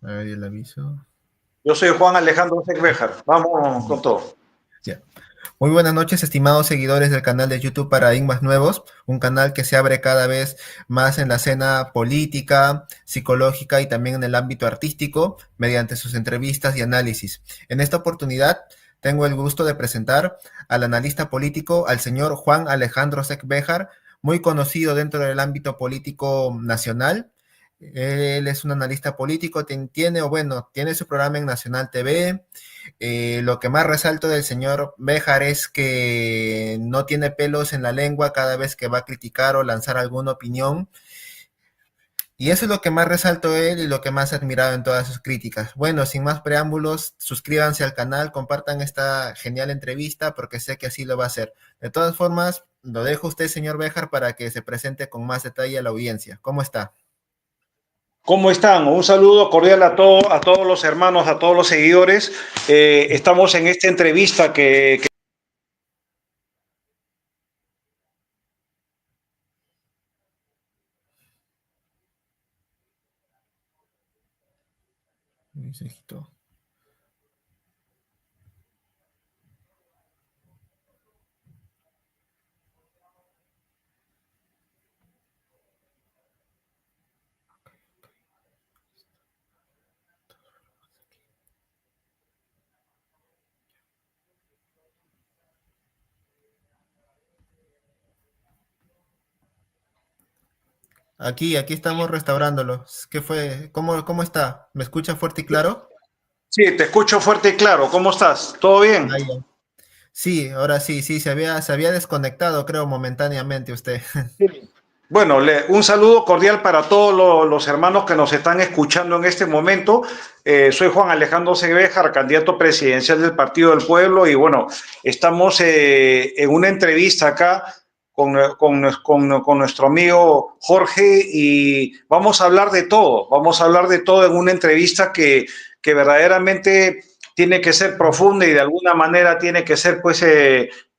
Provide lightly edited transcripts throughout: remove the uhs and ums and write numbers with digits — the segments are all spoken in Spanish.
A ver, el aviso. Yo soy Juan Alejandro Bejar. Vamos con todo. Ya. Muy buenas noches, estimados seguidores del canal de YouTube Paradigmas Nuevos, un canal que se abre cada vez más en la escena política, psicológica y también en el ámbito artístico, mediante sus entrevistas y análisis. En esta oportunidad tengo el gusto de presentar al analista político, al señor Juan Alejandro Bejar, muy conocido dentro del ámbito político nacional. Él es un analista político, tiene su programa en Nacional TV. Lo que más resalto del señor Béjar es que no tiene pelos en la lengua cada vez que va a criticar o lanzar alguna opinión. Y eso es lo que más resalto de él y lo que más he admirado en todas sus críticas. Bueno, sin más preámbulos, suscríbanse al canal, compartan esta genial entrevista porque sé que así lo va a hacer. De todas formas, lo dejo a usted, señor Béjar, para que se presente con más detalle a la audiencia. ¿Cómo está? ¿Cómo están? Un saludo cordial a todos los hermanos, a todos los seguidores. Estamos en esta entrevista que Mensajito. Aquí estamos restaurándolo. ¿Qué fue? ¿Cómo está? ¿Me escucha fuerte y claro? sí, te escucho fuerte y claro. ¿Cómo estás? ¿Todo bien? Ah, ya. Sí, ahora sí, se había desconectado, creo, momentáneamente usted. Bueno, un saludo cordial para todos los hermanos que nos están escuchando en este momento. Soy Juan Alejandro Bejar, candidato presidencial del Partido del Pueblo, y bueno, estamos en una entrevista acá con nuestro amigo Jorge y vamos a hablar de todo en una entrevista que verdaderamente tiene que ser profunda y de alguna manera tiene que ser pues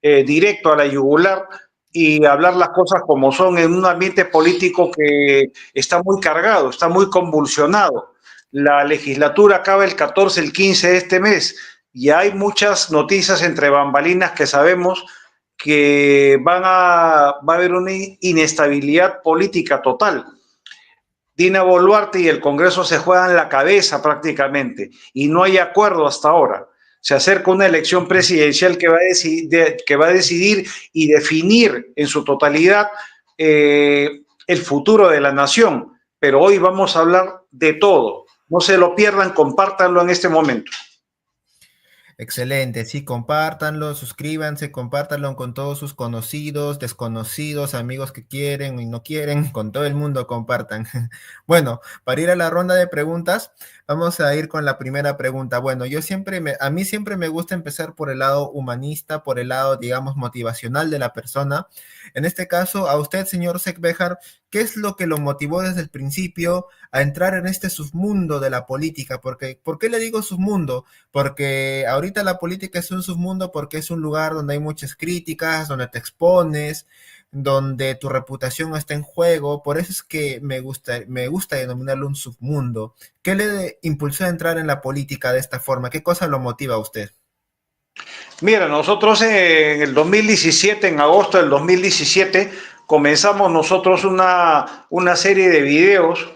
directo a la yugular y hablar las cosas como son en un ambiente político que está muy cargado, está muy convulsionado. La legislatura acaba el 14, el 15 de este mes y hay muchas noticias entre bambalinas que sabemos que va a haber una inestabilidad política total. Dina Boluarte y el Congreso se juegan la cabeza prácticamente y no hay acuerdo hasta ahora. Se acerca una elección presidencial que va a decidir y definir en su totalidad el futuro de la nación. Pero hoy vamos a hablar de todo. No se lo pierdan, compártanlo en este momento. Excelente, sí, compártanlo, suscríbanse, compártanlo con todos sus conocidos, desconocidos, amigos que quieren y no quieren, con todo el mundo compartan. Bueno, para ir a la ronda de preguntas, vamos a ir con la primera pregunta. Bueno, a mí siempre me gusta empezar por el lado humanista, por el lado, digamos, motivacional de la persona. En este caso, a usted, señor Bejar, ¿qué es lo que lo motivó desde el principio a entrar en este submundo de la política? Porque, ¿por qué le digo submundo? Porque ahorita la política es un submundo porque es un lugar donde hay muchas críticas, donde te expones, donde tu reputación está en juego. Por eso es que me gusta denominarlo un submundo. ¿Qué le impulsó a entrar en la política de esta forma? ¿Qué cosa lo motiva a usted? Mira, nosotros en el 2017, en agosto del 2017, comenzamos nosotros una serie de videos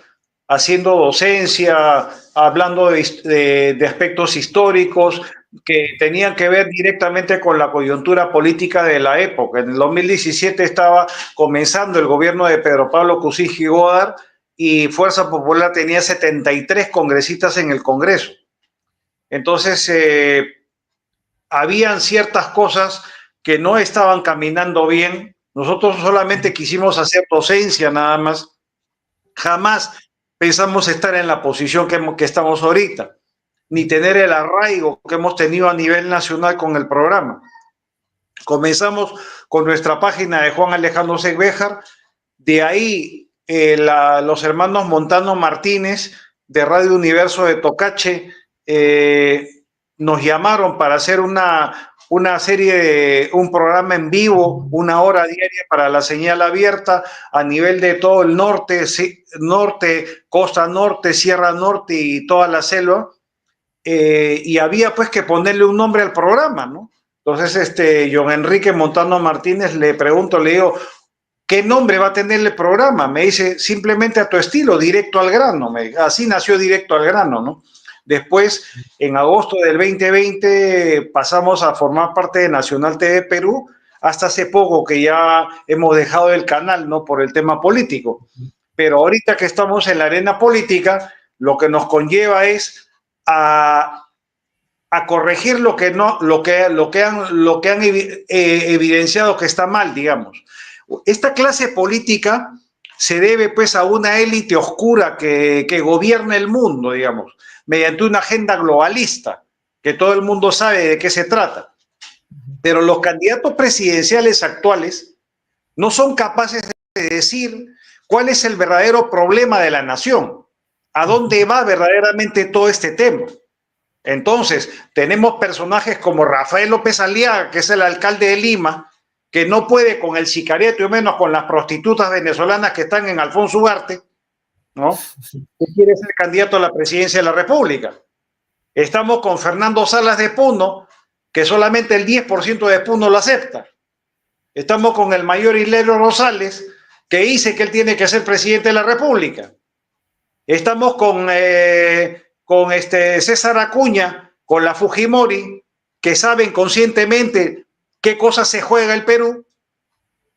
haciendo docencia, hablando de aspectos históricos que tenían que ver directamente con la coyuntura política de la época. En el 2017 estaba comenzando el gobierno de Pedro Pablo Kuczynski Godard y Fuerza Popular tenía 73 congresistas en el Congreso. Entonces, habían ciertas cosas que no estaban caminando bien. Nosotros solamente quisimos hacer docencia nada más. Jamás pensamos estar en la posición que estamos ahorita, ni tener el arraigo que hemos tenido a nivel nacional con el programa. Comenzamos con nuestra página de Juan Alejandro Bejar, de ahí los hermanos Montano Martínez de Radio Universo de Tocache nos llamaron para hacer una serie de un programa en vivo, 1 hora diaria para la señal abierta a nivel de todo el norte, costa norte, sierra norte y toda la selva. Y había pues que ponerle un nombre al programa, ¿no? Entonces, John Enrique Montano Martínez le pregunto, le digo, ¿qué nombre va a tener el programa? Me dice, simplemente a tu estilo, directo al grano. Así nació Directo al Grano, ¿no? Después, en agosto del 2020, pasamos a formar parte de Nacional TV Perú, hasta hace poco que ya hemos dejado el canal, ¿no? Por el tema político. Pero ahorita que estamos en la arena política, lo que nos conlleva es a corregir lo que han evidenciado que está mal, digamos. Esta clase política se debe pues a una élite oscura que gobierna el mundo, digamos, mediante una agenda globalista, que todo el mundo sabe de qué se trata. Pero los candidatos presidenciales actuales no son capaces de decir cuál es el verdadero problema de la nación, a dónde va verdaderamente todo este tema. Entonces, tenemos personajes como Rafael López Aliaga, que es el alcalde de Lima, que no puede con el sicariato y menos con las prostitutas venezolanas que están en Alfonso Ugarte, ¿no? Que quiere ser candidato a la presidencia de la República. Estamos con Fernando Salas de Puno, que solamente el 10% de Puno lo acepta. Estamos con el mayor Hilario Rosales, que dice que él tiene que ser presidente de la República. Estamos con César Acuña, con la Fujimori, que saben conscientemente qué cosas se juega el Perú,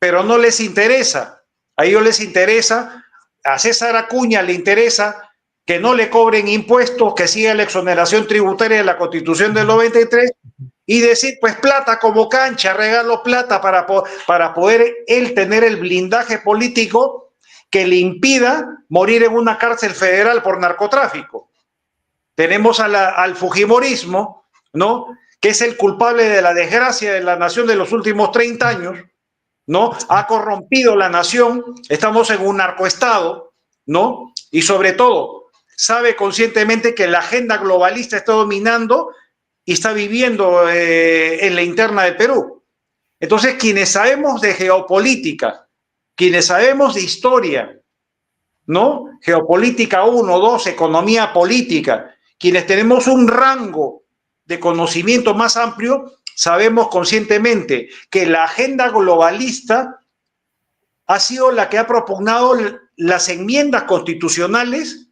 pero no les interesa. A ellos les interesa, a César Acuña le interesa que no le cobren impuestos, que siga la exoneración tributaria de la Constitución del 93 y decir, pues plata como cancha, regalo plata para poder él tener el blindaje político que le impida morir en una cárcel federal por narcotráfico. Tenemos al fujimorismo, ¿no? Que es el culpable de la desgracia de la nación de los últimos 30 años, ¿no? Ha corrompido la nación, estamos en un narcoestado, ¿no? Y sobre todo, sabe conscientemente que la agenda globalista está dominando y está viviendo en la interna del Perú. Entonces, quienes sabemos de geopolítica, quienes sabemos de historia, ¿no? Geopolítica 1, 2, economía política, quienes tenemos un rango de conocimiento más amplio, sabemos conscientemente que la agenda globalista ha sido la que ha propugnado las enmiendas constitucionales,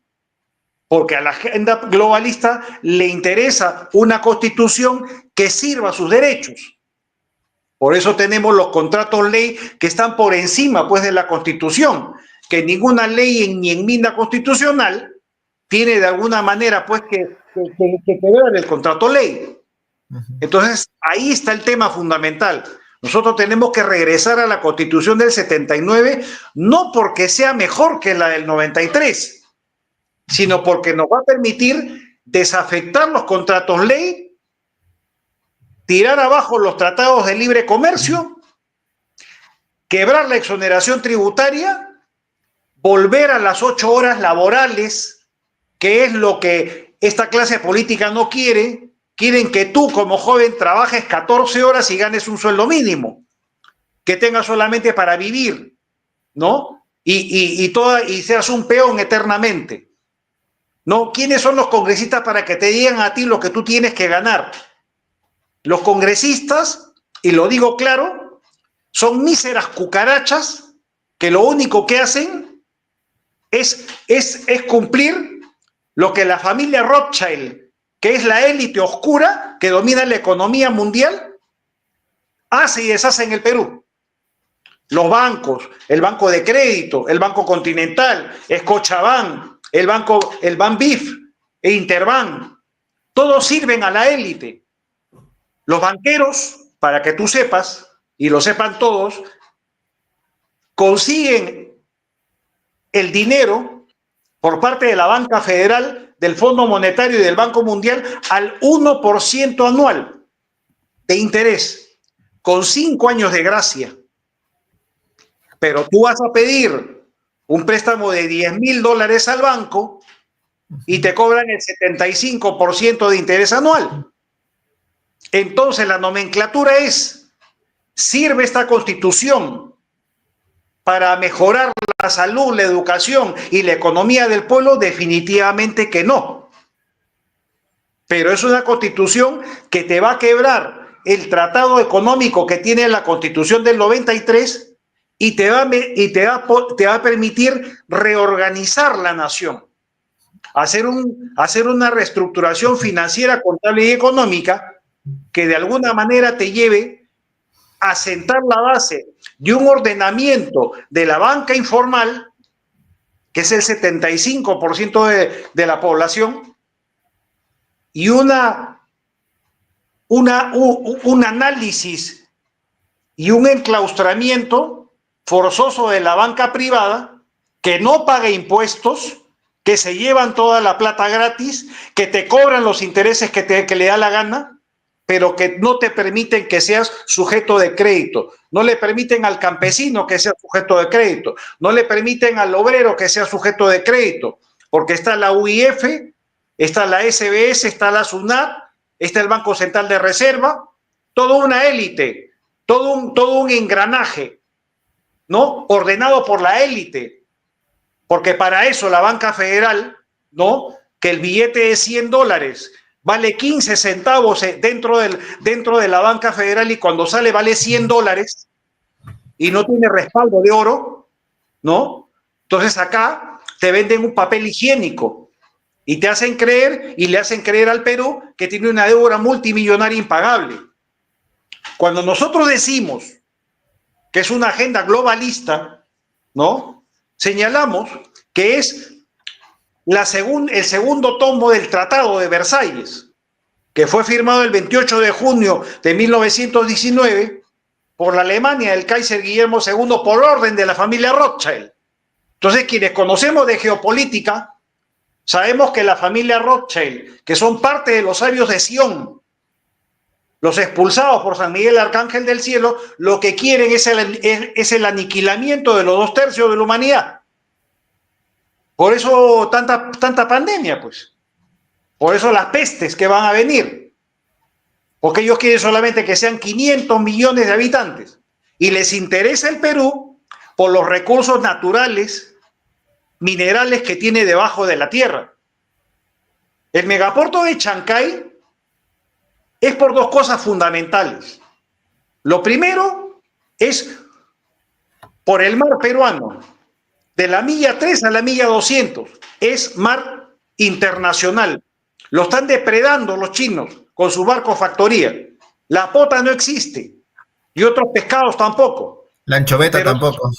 porque a la agenda globalista le interesa una constitución que sirva a sus derechos. Por eso tenemos los contratos ley que están por encima pues, de la Constitución, que ninguna ley ni enmienda constitucional tiene de alguna manera pues que quebrar el contrato ley. Entonces, ahí está el tema fundamental. Nosotros tenemos que regresar a la Constitución del 79, no porque sea mejor que la del 93, sino porque nos va a permitir desafectar los contratos ley, tirar abajo los tratados de libre comercio, quebrar la exoneración tributaria, volver a las 8 horas laborales, que es lo que esta clase política no quiere. Quieren que tú como joven trabajes 14 horas y ganes un sueldo mínimo, que tengas solamente para vivir, ¿no? Y seas un peón eternamente, ¿no? ¿Quiénes son los congresistas para que te digan a ti lo que tú tienes que ganar? Los congresistas, y lo digo claro, son míseras cucarachas que lo único que hacen es cumplir lo que la familia Rothschild, que es la élite oscura que domina la economía mundial, hace y deshace en el Perú. Los bancos, el Banco de Crédito, el Banco Continental, Scotiabank, el Banbif e Interbank, todos sirven a la élite. Los banqueros, para que tú sepas, y lo sepan todos, consiguen el dinero por parte de la banca federal, del Fondo Monetario y del Banco Mundial al 1% anual de interés, con 5 años de gracia. Pero tú vas a pedir un préstamo de $10,000 al banco y te cobran el 75% de interés anual. Entonces la nomenclatura es, ¿sirve esta Constitución para mejorar la salud, la educación y la economía del pueblo? Definitivamente que no. Pero es una Constitución que te va a quebrar el tratado económico que tiene la Constitución del 93 y te va a permitir reorganizar la nación, hacer una reestructuración financiera, contable y económica que de alguna manera te lleve a sentar la base de un ordenamiento de la banca informal, que es el 75% de la población, y un análisis y un enclaustramiento forzoso de la banca privada que no paga impuestos, que se llevan toda la plata gratis, que te cobran los intereses que le da la gana, pero que no te permiten que seas sujeto de crédito, no le permiten al campesino que sea sujeto de crédito, no le permiten al obrero que sea sujeto de crédito, porque está la UIF, está la SBS, está la SUNAT, está el Banco Central de Reserva, toda una élite, todo un engranaje, ¿no? Ordenado por la élite, porque para eso la banca federal, ¿no? Que el billete de $100 vale 15 centavos dentro de la banca federal y cuando sale vale $100 y no tiene respaldo de oro, ¿no? Entonces acá te venden un papel higiénico y te hacen creer y le hacen creer al Perú que tiene una deuda multimillonaria impagable. Cuando nosotros decimos que es una agenda globalista, ¿no? Señalamos que es el segundo tomo del Tratado de Versalles, que fue firmado el 28 de junio de 1919 por la Alemania del Kaiser Guillermo II por orden de la familia Rothschild. Entonces, quienes conocemos de geopolítica, sabemos que la familia Rothschild, que son parte de los sabios de Sion, los expulsados por San Miguel Arcángel del Cielo, lo que quieren es el aniquilamiento de los 2/3 de la humanidad. Por eso tanta pandemia, pues. Por eso las pestes que van a venir. Porque ellos quieren solamente que sean 500 millones de habitantes. Y les interesa el Perú por los recursos naturales, minerales que tiene debajo de la tierra. El megapuerto de Chancay es por dos cosas fundamentales. Lo primero es por el mar peruano. De la milla 3 a la milla 200 es mar internacional. Lo están depredando los chinos con su barco factoría. La pota no existe y otros pescados tampoco. La anchoveta tampoco.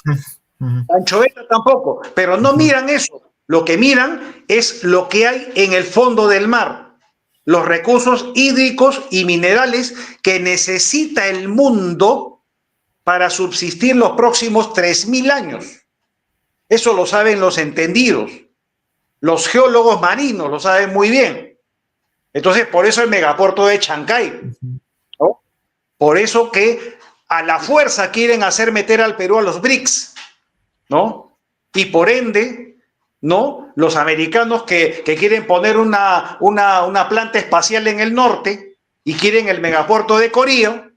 La anchoveta tampoco, pero no miran eso. Lo que miran es lo que hay en el fondo del mar, los recursos hídricos y minerales que necesita el mundo para subsistir los próximos 3.000 años. Eso lo saben los entendidos. Los geólogos marinos lo saben muy bien. Entonces, por eso el megapuerto de Chancay, ¿no? Por eso que a la fuerza quieren hacer meter al Perú a los BRICS, ¿no? Y por ende, ¿no? Los americanos que quieren poner una planta espacial en el norte y quieren el megapuerto de Corío,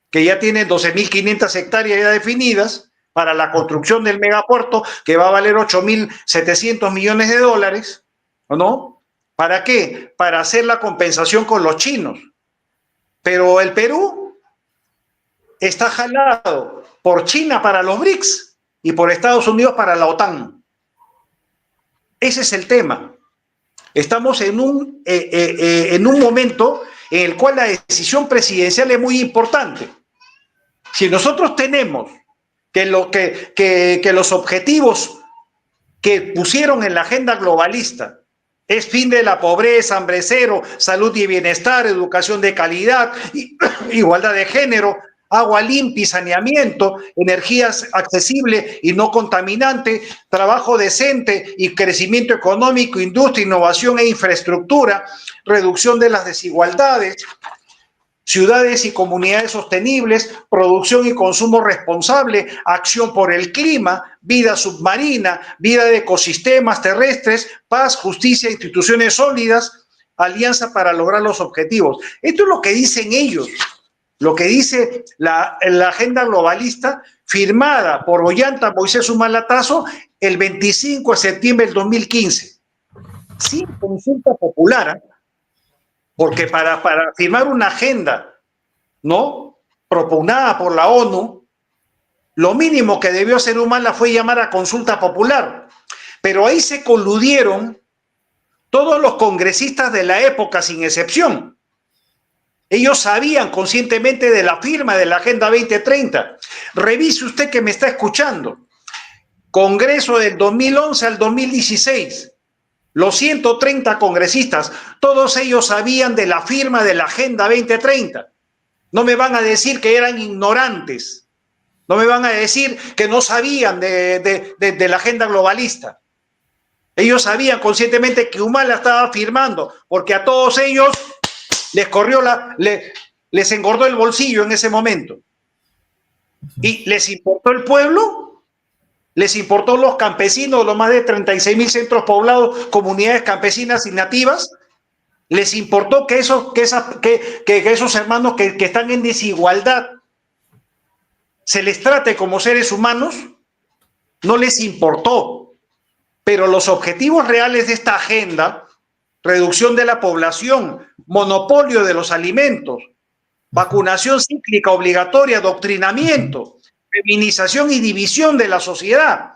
que ya tiene 12.500 hectáreas ya definidas para la construcción del megapuerto, que va a valer 8.700 millones de dólares, ¿no? ¿Para qué? Para hacer la compensación con los chinos. Pero el Perú está jalado por China para los BRICS y por Estados Unidos para la OTAN. Ese es el tema. Estamos en un momento en el cual la decisión presidencial es muy importante. Si nosotros tenemos que los objetivos que pusieron en la agenda globalista es fin de la pobreza, hambre cero, salud y bienestar, educación de calidad, igualdad de género, agua limpia y saneamiento, energías accesibles y no contaminantes, trabajo decente y crecimiento económico, industria, innovación e infraestructura, reducción de las desigualdades, ciudades y comunidades sostenibles, producción y consumo responsable, acción por el clima, vida submarina, vida de ecosistemas terrestres, paz, justicia, instituciones sólidas, alianza para lograr los objetivos. Esto es lo que dicen ellos, lo que dice la agenda globalista firmada por Ollanta, Moisés Humalatazo, el 25 de septiembre del 2015. Sin consulta popular, porque para firmar una agenda, ¿no?, propugnada por la ONU, lo mínimo que debió hacer Humala fue llamar a consulta popular. Pero ahí se coludieron todos los congresistas de la época, sin excepción. Ellos sabían conscientemente de la firma de la Agenda 2030. Revise usted que me está escuchando. Congreso del 2011 al 2016. Los 130 congresistas, todos ellos sabían de la firma de la Agenda 2030. No me van a decir que eran ignorantes. No me van a decir que no sabían de la agenda globalista. Ellos sabían conscientemente que Humala estaba firmando, porque a todos ellos les corrió les engordó el bolsillo en ese momento. ¿Y les importó el pueblo? ¿Les importó los campesinos, los más de 36.000 centros poblados, comunidades campesinas y nativas? ¿Les importó que esos hermanos que están en desigualdad se les trate como seres humanos? No les importó. Pero los objetivos reales de esta agenda, reducción de la población, monopolio de los alimentos, vacunación cíclica obligatoria, adoctrinamiento, feminización y división de la sociedad,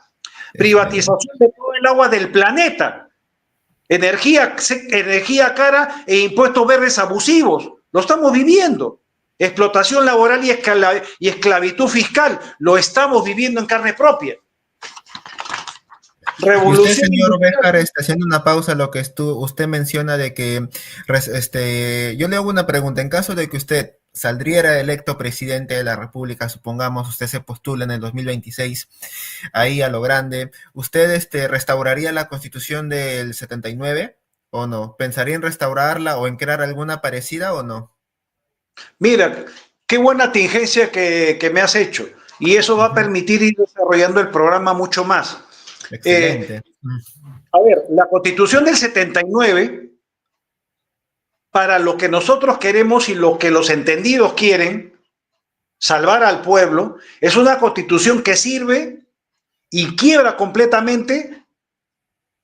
privatización de todo el agua del planeta, energía cara e impuestos verdes abusivos, lo estamos viviendo. Explotación laboral y esclavitud fiscal, lo estamos viviendo en carne propia. Revolución. Usted, señor Béjar, haciendo una pausa, lo que usted menciona de que, yo le hago una pregunta. En caso de que usted saldría electo presidente de la República, supongamos usted se postula en el 2026, ahí a lo grande, ¿usted restauraría la Constitución del 79 o no? ¿Pensaría en restaurarla o en crear alguna parecida o no? Mira, qué buena tingencia que me has hecho, y eso va a permitir ir desarrollando el programa mucho más. Excelente. A ver, la Constitución del 79, para lo que nosotros queremos y lo que los entendidos quieren, salvar al pueblo, es una Constitución que sirve y quiebra completamente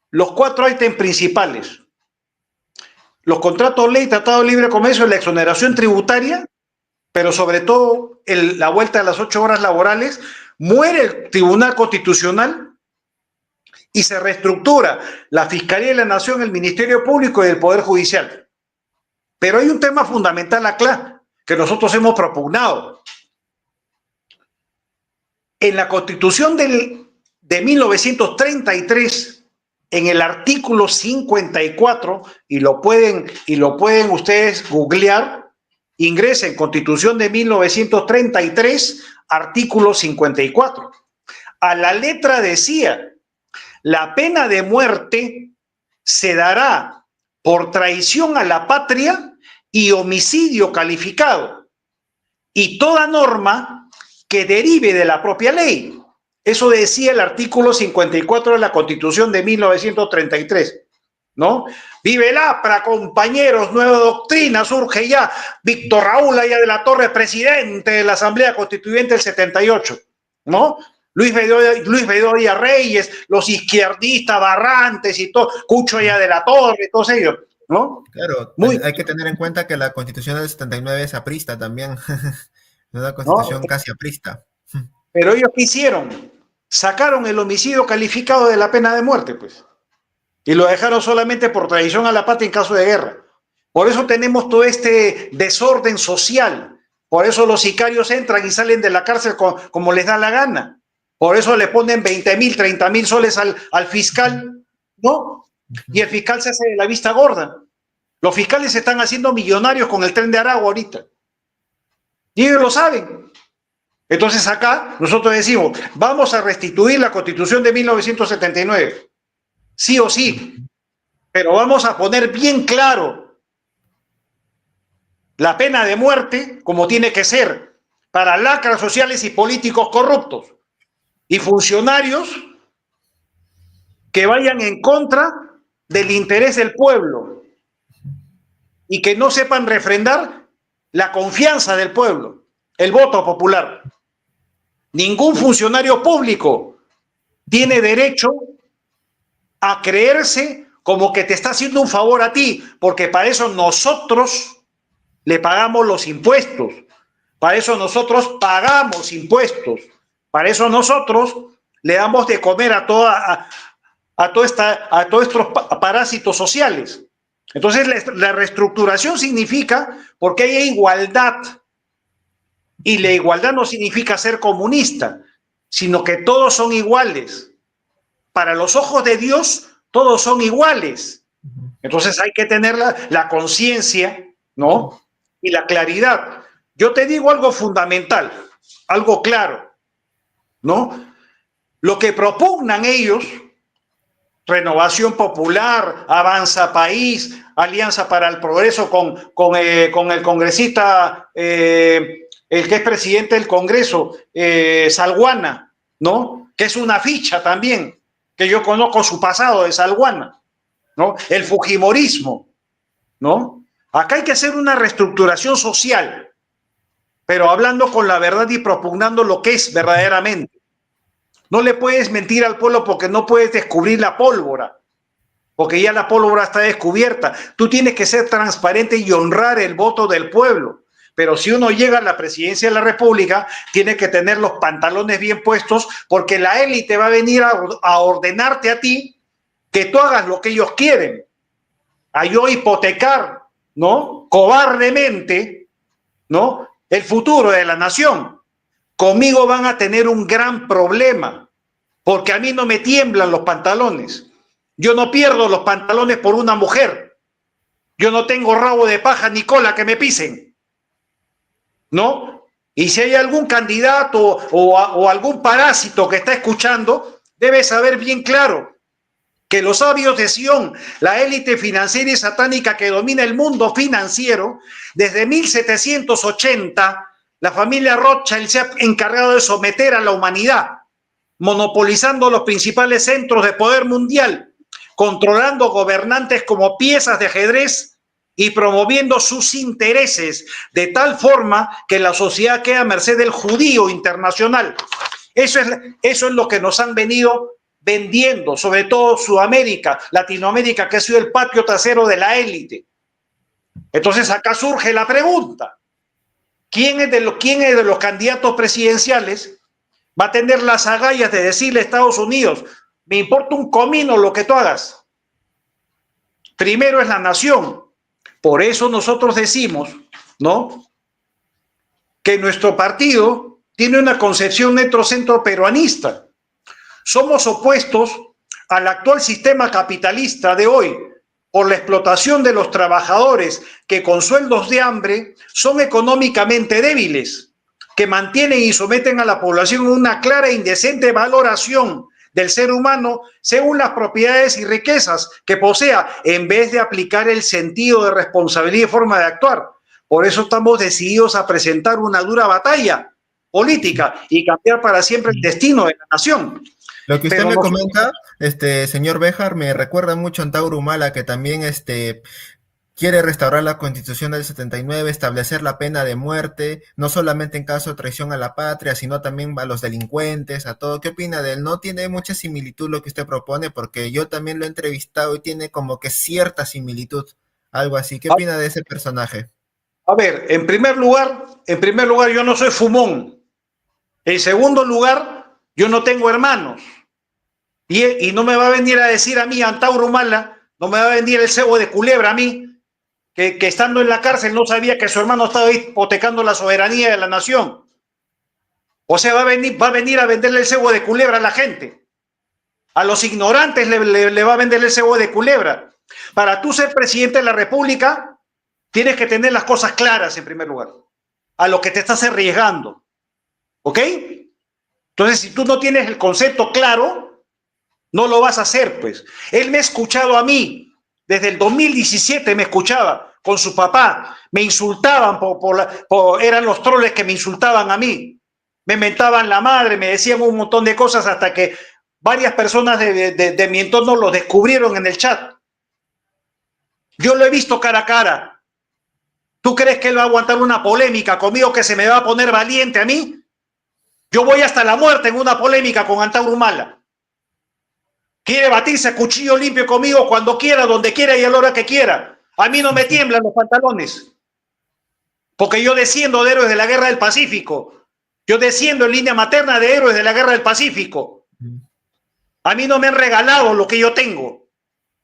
los 4 ítems principales: los contratos ley, tratado de libre comercio, la exoneración tributaria, pero sobre todo la vuelta a las 8 horas laborales. Muere el Tribunal Constitucional y se reestructura la Fiscalía de la Nación, el Ministerio Público y el Poder Judicial. Pero hay un tema fundamental acá que nosotros hemos propugnado. En la Constitución de 1933, en el artículo 54, y lo pueden ustedes googlear, ingresen Constitución de 1933, artículo 54. A la letra decía: la pena de muerte se dará por traición a la patria y homicidio calificado, y toda norma que derive de la propia ley. Eso decía el artículo 54 de la Constitución de 1933, ¿no? Vive el APRA, compañeros, nueva doctrina, surge ya. Víctor Raúl Aya de la Torre, presidente de la Asamblea Constituyente del 78, ¿no? Luis Bedoya Reyes, los izquierdistas, Barrantes y todo, Cucho Aya de la Torre, todos ellos, ¿no? Claro, hay que tener en cuenta que la Constitución del 79 es aprista también, es una Constitución casi aprista. Pero ellos ¿qué hicieron? Sacaron el homicidio calificado de la pena de muerte, pues, y lo dejaron solamente por traición a la patria en caso de guerra. Por eso tenemos todo este desorden social, por eso los sicarios entran y salen de la cárcel como les da la gana. Por eso le ponen 20.000, 30.000 soles al fiscal, ¿no? Y el fiscal se hace de la vista gorda. Los fiscales se están haciendo millonarios con el Tren de Aragua ahorita. Y ellos lo saben. Entonces acá nosotros decimos, vamos a restituir la Constitución de 1979. Sí o sí. Pero vamos a poner bien claro la pena de muerte como tiene que ser para lacras sociales y políticos corruptos y funcionarios que vayan en contra del interés del pueblo. y que no sepan refrendar la confianza del pueblo, el voto popular. Ningún funcionario público tiene derecho a creerse como que te está haciendo un favor a ti, porque para eso nosotros le pagamos los impuestos, para eso nosotros pagamos impuestos, para eso nosotros le damos de comer a todos estos parásitos sociales. Entonces la reestructuración significa porque haya igualdad, y la igualdad no significa ser comunista, sino que todos son iguales. Para los ojos de Dios, todos son iguales. Entonces hay que tener la conciencia, ¿no? Y la claridad. Yo te digo algo fundamental, algo claro, ¿no? Lo que propugnan ellos, Renovación Popular, Avanza País, Alianza para el Progreso con el congresista, el que es presidente del Congreso, Salguana, ¿no? Que es una ficha también, que yo conozco su pasado de Salguana, ¿no? El fujimorismo, ¿no? Acá hay que hacer una reestructuración social, pero hablando con la verdad y propugnando lo que es verdaderamente. No le puedes mentir al pueblo porque no puedes descubrir la pólvora, porque ya la pólvora está descubierta. Tú tienes que ser transparente y honrar el voto del pueblo. Pero si uno llega a la presidencia de la República, tiene que tener los pantalones bien puestos, porque la élite va a venir a ordenarte a ti que tú hagas lo que ellos quieren. A yo hipotecar, ¿no? Cobardemente, ¿no? El futuro de la nación. Conmigo van a tener un gran problema, porque a mí no me tiemblan los pantalones. Yo no pierdo los pantalones por una mujer. Yo no tengo rabo de paja ni cola que me pisen, ¿no? Y si hay algún candidato o algún parásito que está escuchando, debe saber bien claro que los sabios de Sion, la élite financiera y satánica que domina el mundo financiero, desde 1780, la familia Rothschild se ha encargado de someter a la humanidad, monopolizando los principales centros de poder mundial, controlando gobernantes como piezas de ajedrez y promoviendo sus intereses de tal forma que la sociedad queda a merced del judío internacional. Eso es lo que nos han venido vendiendo, sobre todo Sudamérica, Latinoamérica, que ha sido el patio trasero de la élite. Entonces acá surge la pregunta: ¿quién es de los candidatos presidenciales va a tener las agallas de decirle a Estados Unidos, me importa un comino lo que tú hagas? Primero es la nación. Por eso nosotros decimos, ¿no?, que nuestro partido tiene una concepción netrocentro peruanista. Somos opuestos al actual sistema capitalista de hoy por la explotación de los trabajadores que con sueldos de hambre son económicamente débiles, que mantienen y someten a la población a una clara e indecente valoración del ser humano según las propiedades y riquezas que posea, en vez de aplicar el sentido de responsabilidad y forma de actuar. Por eso estamos decididos a presentar una dura batalla política y cambiar para siempre el destino de la nación. Lo que usted me comenta, señor Béjar, me recuerda mucho a Antauro Humala, que también quiere restaurar la Constitución del 79, establecer la pena de muerte, no solamente en caso de traición a la patria, sino también a los delincuentes, a todo. ¿Qué opina de él? No tiene mucha similitud lo que usted propone, porque yo también lo he entrevistado y tiene como que cierta similitud, algo así. ¿Qué opina de ese personaje? A ver, en primer lugar, yo no soy fumón. En segundo lugar, yo no tengo hermanos. Y no me va a venir a decir a mí, Antauro Humala, no me va a venir el cebo de culebra a mí, que estando en la cárcel no sabía que su hermano estaba hipotecando la soberanía de la nación. O sea, va a venir a venderle el cebo de culebra a la gente. A los ignorantes le va a vender el cebo de culebra. Para tú ser presidente de la República, tienes que tener las cosas claras en primer lugar, a lo que te estás arriesgando. ¿Ok? Entonces, si tú no tienes el concepto claro, no lo vas a hacer, pues. Él me ha escuchado a mí, desde el 2017 me escuchaba con su papá, me insultaban, eran los troles que me insultaban a mí, me mentaban la madre, me decían un montón de cosas hasta que varias personas de mi entorno lo descubrieron en el chat. Yo lo he visto cara a cara, ¿Tú crees que él va a aguantar una polémica conmigo, que se me va a poner valiente a mí? Yo voy hasta la muerte en una polémica con Antauro Humala. Quiere batirse a cuchillo limpio conmigo cuando quiera, donde quiera y a la hora que quiera. A mí no me tiemblan los pantalones, porque yo desciendo de héroes de la Guerra del Pacífico. Yo desciendo en línea materna de héroes de la Guerra del Pacífico. A mí no me han regalado lo que yo tengo.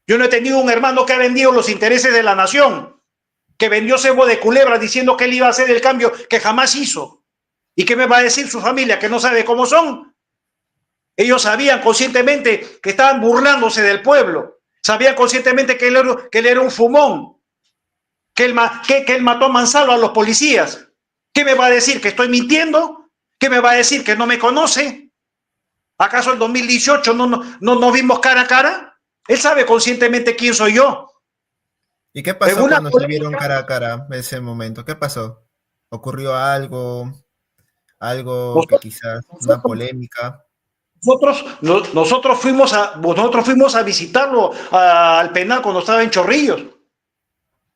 Yo no he tenido un hermano que ha vendido los intereses de la nación, que vendió cebo de culebra diciendo que él iba a hacer el cambio que jamás hizo. ¿Y qué me va a decir su familia, que no sabe cómo son? Ellos sabían conscientemente que estaban burlándose del pueblo. Sabían conscientemente que él era un fumón, que él mató a mansalva a los policías. ¿Qué me va a decir? ¿Que estoy mintiendo? ¿Qué me va a decir? ¿Que no me conoce? ¿Acaso en 2018 no vimos cara a cara? Él sabe conscientemente quién soy yo. ¿Y qué pasó cuando se vieron cara a cara en ese momento? ¿Qué pasó? ¿Ocurrió algo? Algo que quizás, una polémica. Nosotros fuimos a visitarlo al penal cuando estaba en Chorrillos.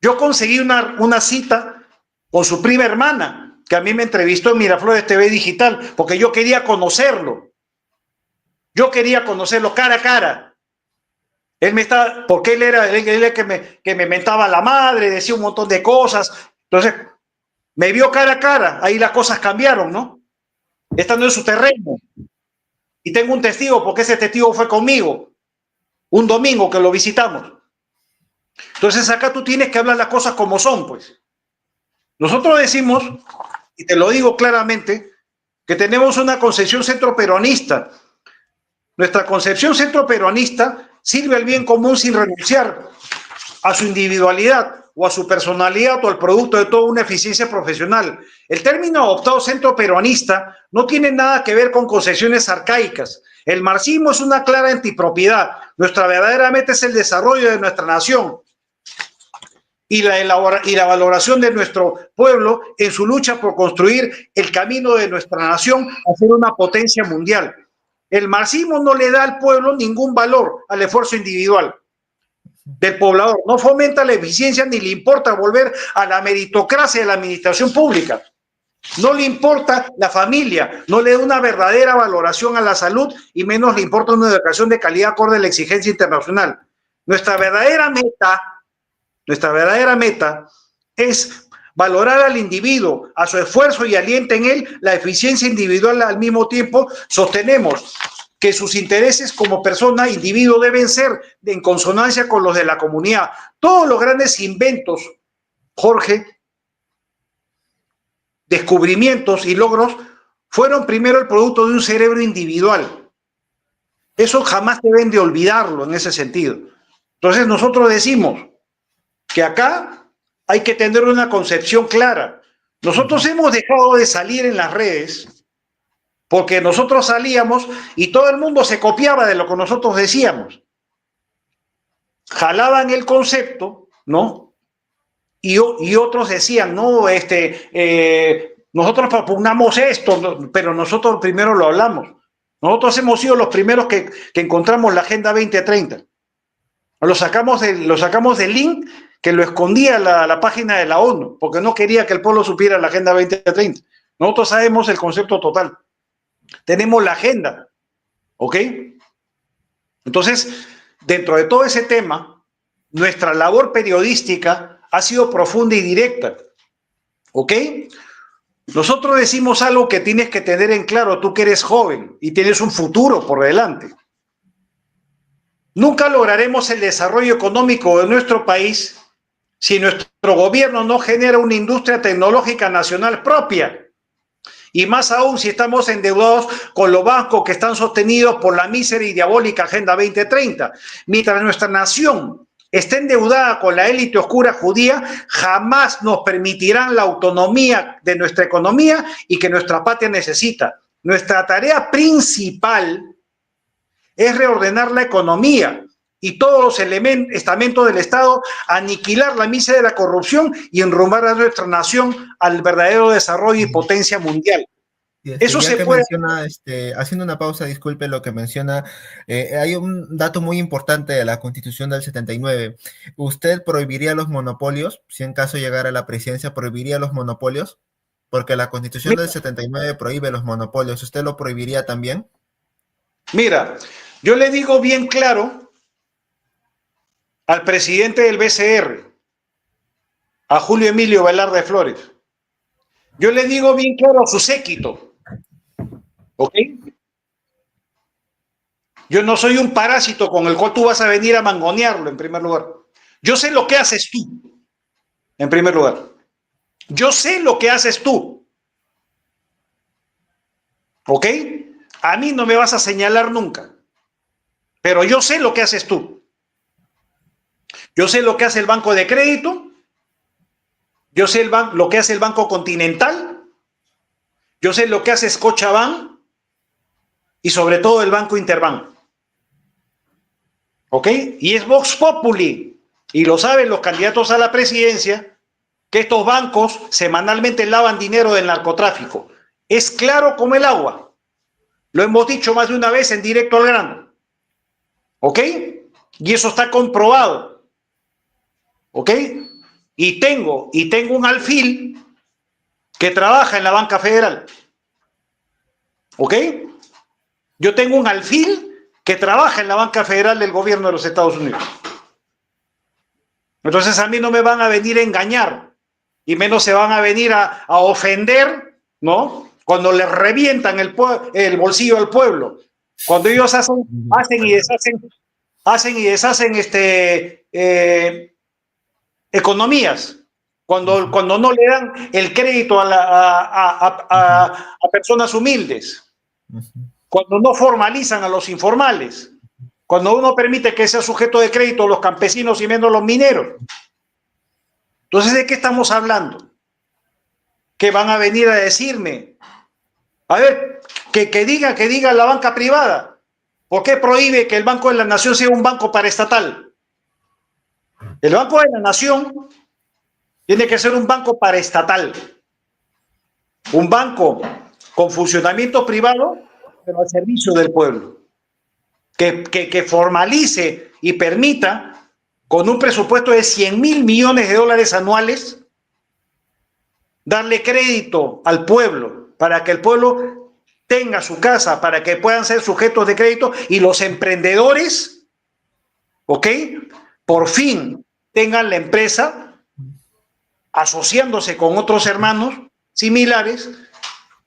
Yo conseguí una cita con su prima hermana, que a mí me entrevistó en Miraflores TV Digital, porque yo quería conocerlo. Yo quería conocerlo cara a cara. Porque él era el que me mentaba la madre, decía un montón de cosas. Entonces, me vio cara a cara. Ahí las cosas cambiaron, ¿no? Esta no es su terreno. Y tengo un testigo, porque ese testigo fue conmigo un domingo que lo visitamos. Entonces acá tú tienes que hablar las cosas como son, pues. Nosotros decimos, y te lo digo claramente, que tenemos una concepción centroperonista. Nuestra concepción centroperonista sirve al bien común sin renunciar a su individualidad o a su personalidad o al producto de toda una eficiencia profesional. El término adoptado centroperonista no tiene nada que ver con concepciones arcaicas. El marxismo es una clara antipropiedad. Nuestra verdadera meta es el desarrollo de nuestra nación y la valoración de nuestro pueblo en su lucha por construir el camino de nuestra nación a ser una potencia mundial. El marxismo no le da al pueblo ningún valor al esfuerzo individual del poblador, no fomenta la eficiencia ni le importa volver a la meritocracia de la administración pública. No le importa la familia, no le da una verdadera valoración a la salud y menos le importa una educación de calidad acorde a la exigencia internacional. Nuestra verdadera meta es valorar al individuo, a su esfuerzo y alienta en él la eficiencia individual. Al mismo tiempo, sostenemos que sus intereses como persona, individuo, deben ser en consonancia con los de la comunidad. Todos los grandes inventos, Jorge, descubrimientos y logros, fueron primero el producto de un cerebro individual. Eso jamás deben de olvidarlo en ese sentido. Entonces nosotros decimos que acá hay que tener una concepción clara. Nosotros hemos dejado de salir en las redes porque nosotros salíamos y todo el mundo se copiaba de lo que nosotros decíamos. Jalaban el concepto, ¿no? Y otros decían, no, nosotros propugnamos esto, pero nosotros primero lo hablamos. Nosotros hemos sido los primeros que encontramos la Agenda 2030. Lo sacamos del link que lo escondía la página de la ONU, porque no quería que el pueblo supiera la Agenda 2030. Nosotros sabemos el concepto total. Tenemos la agenda, ¿ok? Entonces, dentro de todo ese tema, nuestra labor periodística ha sido profunda y directa, ¿ok? Nosotros decimos algo que tienes que tener en claro, tú que eres joven y tienes un futuro por delante. Nunca lograremos el desarrollo económico de nuestro país si nuestro gobierno no genera una industria tecnológica nacional propia. Y más aún si estamos endeudados con los bancos que están sostenidos por la mísera y diabólica Agenda 2030. Mientras nuestra nación esté endeudada con la élite oscura judía, jamás nos permitirán la autonomía de nuestra economía y que nuestra patria necesita. Nuestra tarea principal es reordenar la economía y todos los estamentos del Estado, aniquilar la miseria de la corrupción y enrumbar a nuestra nación al verdadero desarrollo y potencia mundial. Eso Ya se que puede. menciona, haciendo una pausa, disculpe lo que menciona, hay un dato muy importante de la Constitución del 79. ¿Usted prohibiría los monopolios? Si en caso llegara a la presidencia, ¿prohibiría los monopolios? Porque la Constitución del 79 prohíbe los monopolios. ¿Usted lo prohibiría también? Mira, yo le digo bien claro al presidente del BCR, a Julio Emilio Velarde Flores. Yo le digo bien claro a su séquito, ¿ok? Yo no soy un parásito con el cual tú vas a venir a mangonearlo, en primer lugar. Yo sé lo que haces tú, en primer lugar. Yo sé lo que haces tú, ¿ok? A mí no me vas a señalar nunca, pero yo sé lo que haces tú. Yo sé lo que hace el Banco de Crédito, yo sé lo que hace el Banco Continental, yo sé lo que hace Scotiabank y sobre todo el Banco Interbank. ¿Ok? Y es Vox Populi, y lo saben los candidatos a la presidencia, que estos bancos semanalmente lavan dinero del narcotráfico. Es claro como el agua. Lo hemos dicho más de una vez en directo al grano. ¿Ok? Y eso está comprobado. ¿Ok? Y tengo un alfil que trabaja en la banca federal. ¿Ok? Yo tengo un alfil que trabaja en la banca federal del gobierno de los Estados Unidos. Entonces a mí no me van a venir a engañar y menos se van a venir a ofender, ¿no? Cuando les revientan el bolsillo al pueblo. Cuando ellos hacen y deshacen economías. Cuando no le dan el crédito a personas humildes. Cuando no formalizan a los informales. Cuando uno permite que sea sujeto de crédito los campesinos y menos los mineros. Entonces, ¿de qué estamos hablando? Que van a venir a decirme, a ver, que diga la banca privada. ¿Por qué prohíbe que el Banco de la Nación sea un banco paraestatal? El Banco de la Nación tiene que ser un banco paraestatal. Un banco con funcionamiento privado, pero al servicio del pueblo. Que formalice y permita, con un presupuesto de 100.000 millones de dólares anuales, darle crédito al pueblo para que el pueblo tenga su casa, para que puedan ser sujetos de crédito y los emprendedores, ¿ok? Por fin tengan la empresa asociándose con otros hermanos similares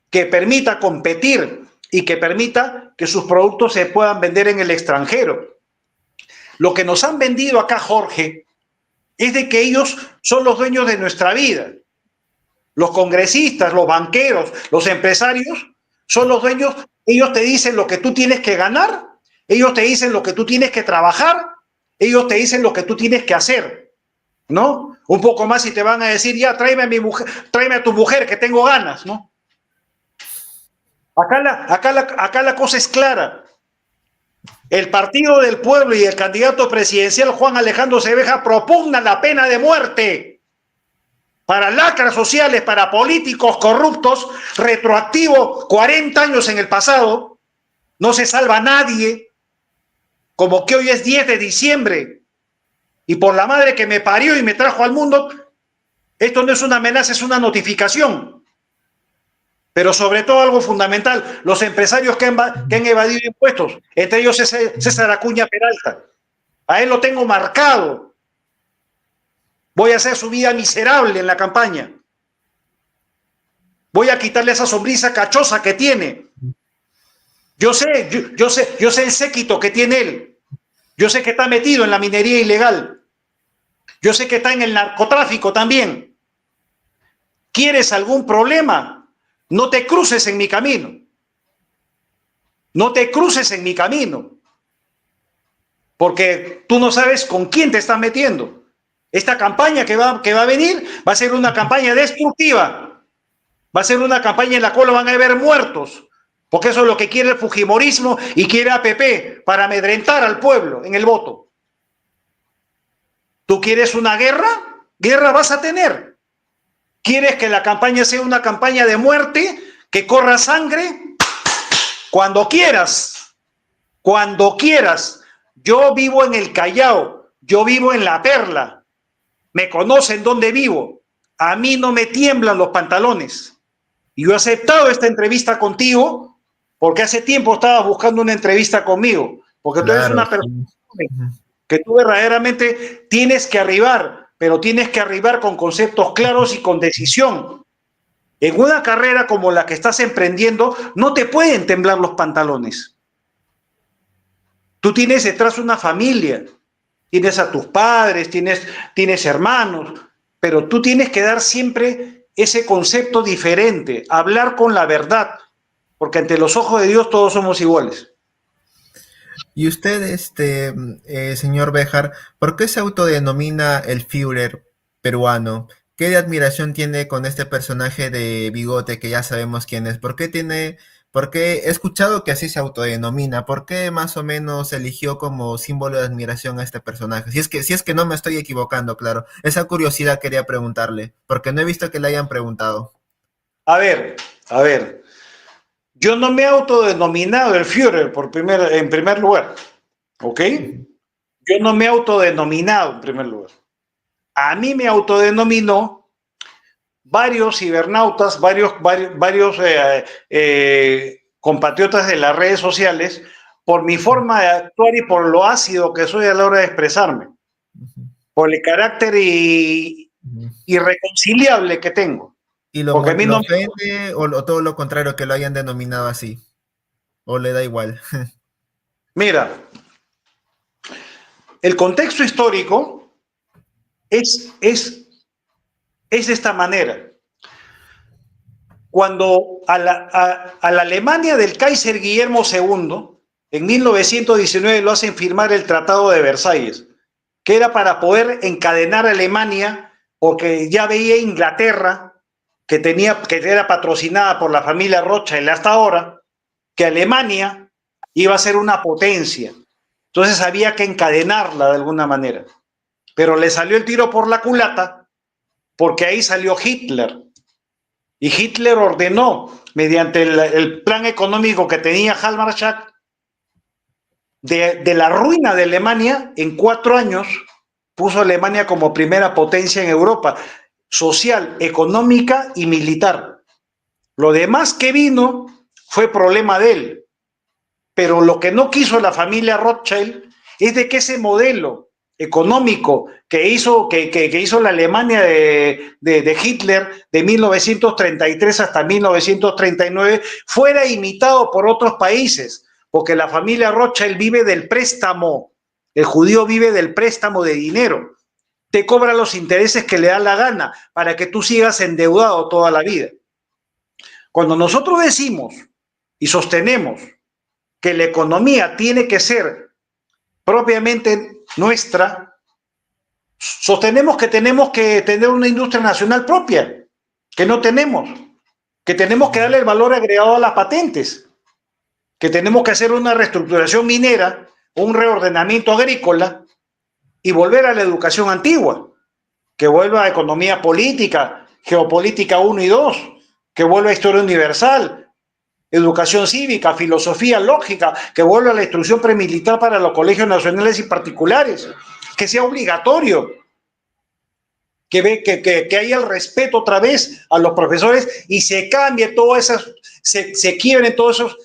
que permita competir y que permita que sus productos se puedan vender en el extranjero. Lo que nos han vendido acá, Jorge, es de que ellos son los dueños de nuestra vida. Los congresistas, los banqueros, los empresarios son los dueños. Ellos te dicen lo que tú tienes que ganar, ellos te dicen lo que tú tienes que trabajar, ellos te dicen lo que tú tienes que hacer, ¿no? Un poco más y te van a decir, ya, tráeme a mi mujer, tráeme a tu mujer, que tengo ganas, ¿no? Acá la cosa es clara. El Partido del Pueblo y el candidato presidencial Juan Alejandro Cerveja propugnan la pena de muerte para lacras sociales, para políticos corruptos, retroactivo 40 años en el pasado. No se salva a nadie, como que hoy es 10 de diciembre y por la madre que me parió y me trajo al mundo, esto no es una amenaza, es una notificación. Pero sobre todo algo fundamental, los empresarios que han evadido impuestos, entre ellos César Acuña Peralta. A él lo tengo marcado. Voy a hacer su vida miserable en la campaña. Voy a quitarle esa sonrisa cachosa que tiene. Yo sé el séquito que tiene él. Yo sé que está metido en la minería ilegal. Yo sé que está en el narcotráfico también. ¿Quieres algún problema? No te cruces en mi camino. No te cruces en mi camino. Porque tú no sabes con quién te estás metiendo. Esta campaña que va a venir va a ser una campaña destructiva. Va a ser una campaña en la cual van a haber muertos. Porque eso es lo que quiere el fujimorismo y quiere APP para amedrentar al pueblo en el voto. ¿Tú quieres una guerra? Guerra vas a tener. ¿Quieres que la campaña sea una campaña de muerte? Que corra sangre cuando quieras, cuando quieras. Yo vivo en el Callao, yo vivo en La Perla, me conocen dónde vivo, a mí no me tiemblan los pantalones. Y yo he aceptado esta entrevista contigo porque hace tiempo estabas buscando una entrevista conmigo, porque tú eres Claro, una persona sí. que tú verdaderamente tienes que arribar, pero tienes que arribar con conceptos claros y con decisión. En una carrera como la que estás emprendiendo, no te pueden temblar los pantalones. Tú tienes detrás una familia, tienes a tus padres, tienes hermanos, pero tú tienes que dar siempre ese concepto diferente, hablar con la verdad, porque ante los ojos de Dios todos somos iguales. Y usted, señor Béjar, ¿por qué se autodenomina el Führer peruano? ¿Qué de admiración tiene con este personaje de bigote que ya sabemos quién es? ¿Por qué he escuchado que así se autodenomina? ¿Por qué más o menos eligió como símbolo de admiración a este personaje? Si es que no me estoy equivocando, claro. Esa curiosidad quería preguntarle, porque no he visto que le hayan preguntado. A ver, a ver. Yo no me he autodenominado el Führer en primer lugar, ¿ok? Yo no me he autodenominado en primer lugar. A mí me autodenominó varios cibernautas, compatriotas de las redes sociales por mi forma de actuar y por lo ácido que soy a la hora de expresarme, por el carácter irreconciliable que tengo. ¿Y Porque a mí lo no me... ofende o todo lo contrario, que lo hayan denominado así? ¿O le da igual? Mira, el contexto histórico es, es, es de esta manera. Cuando a la Alemania del Kaiser Guillermo II, en 1919 lo hacen firmar el Tratado de Versalles, que era para poder encadenar a Alemania, porque ya veía Inglaterra, que era patrocinada por la familia Rothschild hasta ahora, que Alemania iba a ser una potencia. Entonces había que encadenarla de alguna manera. Pero le salió el tiro por la culata, porque ahí salió Hitler. Y Hitler ordenó, mediante el plan económico que tenía Halmarschak, de la ruina de Alemania, en 4 años puso a Alemania como primera potencia en Europa, social, económica y militar. Lo demás que vino fue problema de él. Pero lo que no quiso la familia Rothschild es de que ese modelo económico que hizo la Alemania de Hitler de 1933 hasta 1939 fuera imitado por otros países, porque la familia Rothschild vive del préstamo, el judío vive del préstamo de dinero, te cobra los intereses que le da la gana para que tú sigas endeudado toda la vida. Cuando nosotros decimos y sostenemos que la economía tiene que ser propiamente nuestra, sostenemos que tenemos que tener una industria nacional propia, que no tenemos, que tenemos que darle el valor agregado a las patentes, que tenemos que hacer una reestructuración minera, un reordenamiento agrícola y volver a la educación antigua, que vuelva a economía política, geopolítica 1 y 2, que vuelva a historia universal, educación cívica, filosofía lógica, que vuelva a la instrucción premilitar para los colegios nacionales y particulares, que sea obligatorio, que haya el respeto otra vez a los profesores y se cambie se quiebren todos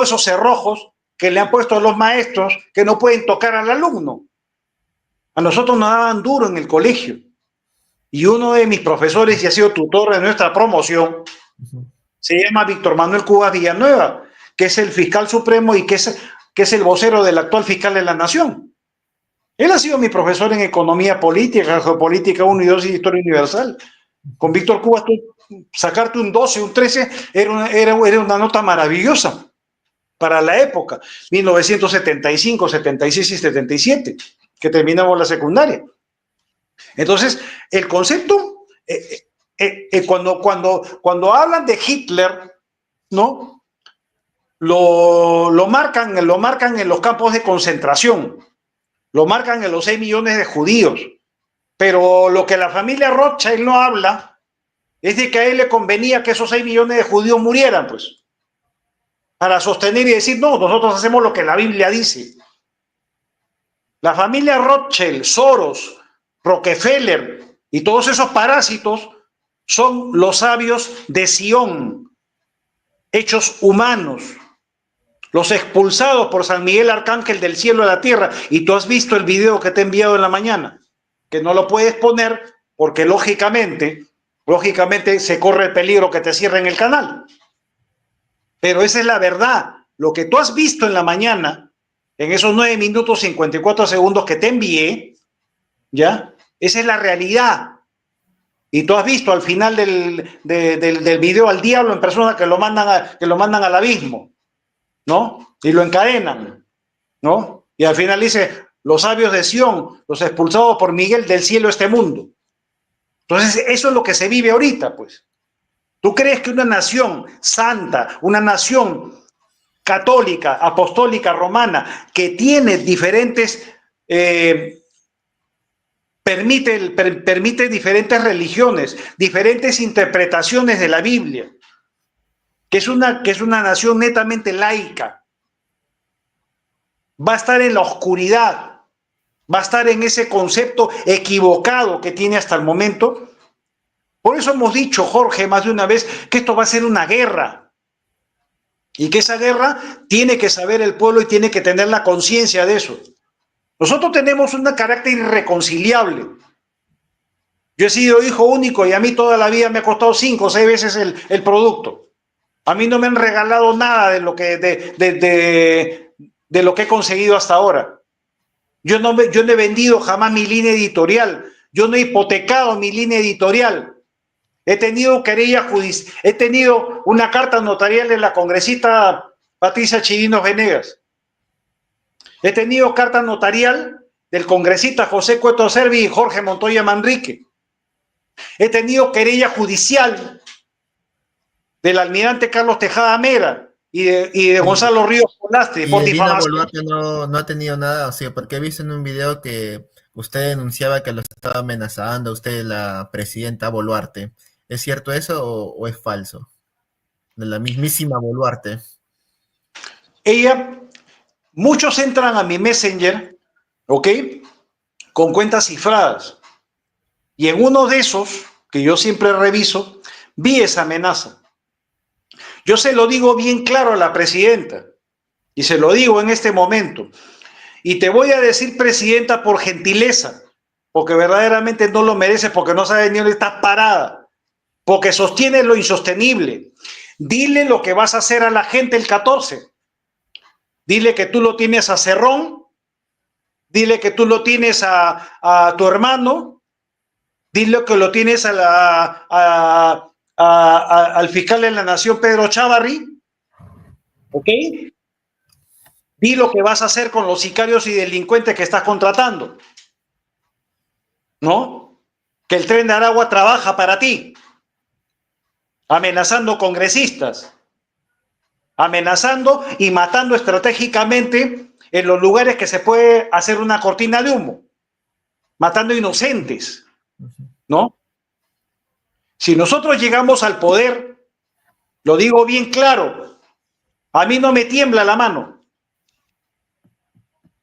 esos cerrojos que le han puesto a los maestros que no pueden tocar al alumno. A nosotros nos daban duro en el colegio y uno de mis profesores, y ha sido tutor de nuestra promoción, se llama Víctor Manuel Cubas Villanueva, que es el fiscal supremo y que es el vocero del actual fiscal de la Nación. Él ha sido mi profesor en economía política, geopolítica 1 y 2 y historia universal. Con Víctor Cubas, sacarte un 12, un 13, era una nota maravillosa para la época, 1975, 76 y 77, que terminamos la secundaria. Entonces, el concepto... cuando hablan de Hitler, ¿no? Lo marcan en los campos de concentración, lo marcan en los 6 millones de judíos, pero lo que la familia Rothschild no habla es de que a él le convenía que esos 6 millones de judíos murieran, pues, para sostener y decir, no, nosotros hacemos lo que la Biblia dice. La familia Rothschild, Soros, Rockefeller y todos esos parásitos son los sabios de Sion, hechos humanos, los expulsados por San Miguel Arcángel del cielo a la tierra. Y tú has visto el video que te he enviado en la mañana, que no lo puedes poner porque lógicamente se corre el peligro que te cierren el canal. Pero esa es la verdad. Lo que tú has visto en la mañana, en esos 9 minutos 54 segundos que te envié, ¿ya? Esa es la realidad. Y tú has visto al final del video al diablo en persona que lo mandan al abismo, ¿no? Y lo encadenan, ¿no? Y al final dice, los sabios de Sión, los expulsados por Miguel del cielo a este mundo. Entonces, eso es lo que se vive ahorita, pues. ¿Tú crees que una nación santa, una nación católica, apostólica, romana, que tiene diferentes, permite diferentes religiones, diferentes interpretaciones de la Biblia, que es una nación netamente laica, va a estar en la oscuridad, va a estar en ese concepto equivocado que tiene hasta el momento? Por eso hemos dicho, Jorge, más de una vez, que esto va a ser una guerra y que esa guerra tiene que saber el pueblo y tiene que tener la conciencia de eso. Nosotros tenemos un carácter irreconciliable. Yo he sido hijo único y a mí toda la vida me ha costado 5 o 6 veces el producto. A mí no me han regalado nada de lo que, de lo que he conseguido hasta ahora. Yo no he vendido jamás mi línea editorial. Yo no he hipotecado mi línea editorial. He tenido querella judicial, he tenido una carta notarial de la congresista Patricia Chirinos Venegas. He tenido carta notarial del congresista José Cueto Servi y Jorge Montoya Manrique. He tenido querella judicial del almirante Carlos Tejada Mera y de Gonzalo Ríos Polastre por difamación. Boluarte no ha tenido nada, o sea, porque he visto en un video que usted denunciaba que lo estaba amenazando a usted, la presidenta Boluarte. ¿Es cierto eso o es falso? De la mismísima Boluarte. Muchos entran a mi Messenger, ¿ok? Con cuentas cifradas. Y en uno de esos, que yo siempre reviso, vi esa amenaza. Yo se lo digo bien claro a la presidenta, y se lo digo en este momento. Y te voy a decir, presidenta, por gentileza, porque verdaderamente no lo merece, porque no sabe ni dónde estás parada, porque sostiene lo insostenible. Dile lo que vas a hacer a la gente el 14. Dile que tú lo tienes a Cerrón, dile que tú lo tienes a tu hermano, dile que lo tienes al fiscal de la Nación, Pedro Chávarri, ¿ok? Di lo que vas a hacer con los sicarios y delincuentes que estás contratando, ¿no? Que el Tren de Aragua trabaja para ti, amenazando congresistas, amenazando y matando estratégicamente en los lugares que se puede hacer una cortina de humo, matando inocentes, ¿no? Si nosotros llegamos al poder, lo digo bien claro, a mí no me tiembla la mano.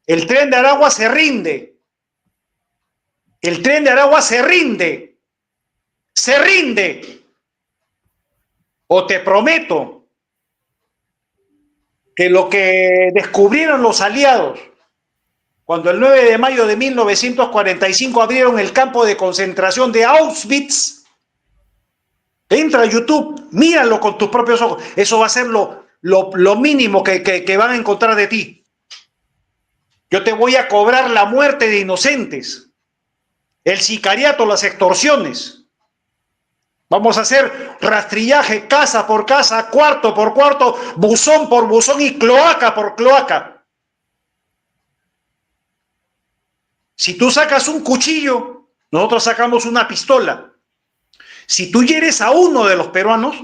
El Tren de Aragua se rinde. El Tren de Aragua se rinde. Se rinde. O te prometo que lo que descubrieron los aliados cuando el 9 de mayo de 1945 abrieron el campo de concentración de Auschwitz, entra a YouTube, míralo con tus propios ojos. Eso va a ser lo mínimo que van a encontrar de ti. Yo te voy a cobrar la muerte de inocentes, el sicariato, las extorsiones. Vamos a hacer rastrillaje casa por casa, cuarto por cuarto, buzón por buzón y cloaca por cloaca. Si tú sacas un cuchillo, nosotros sacamos una pistola. Si tú hieres a uno de los peruanos,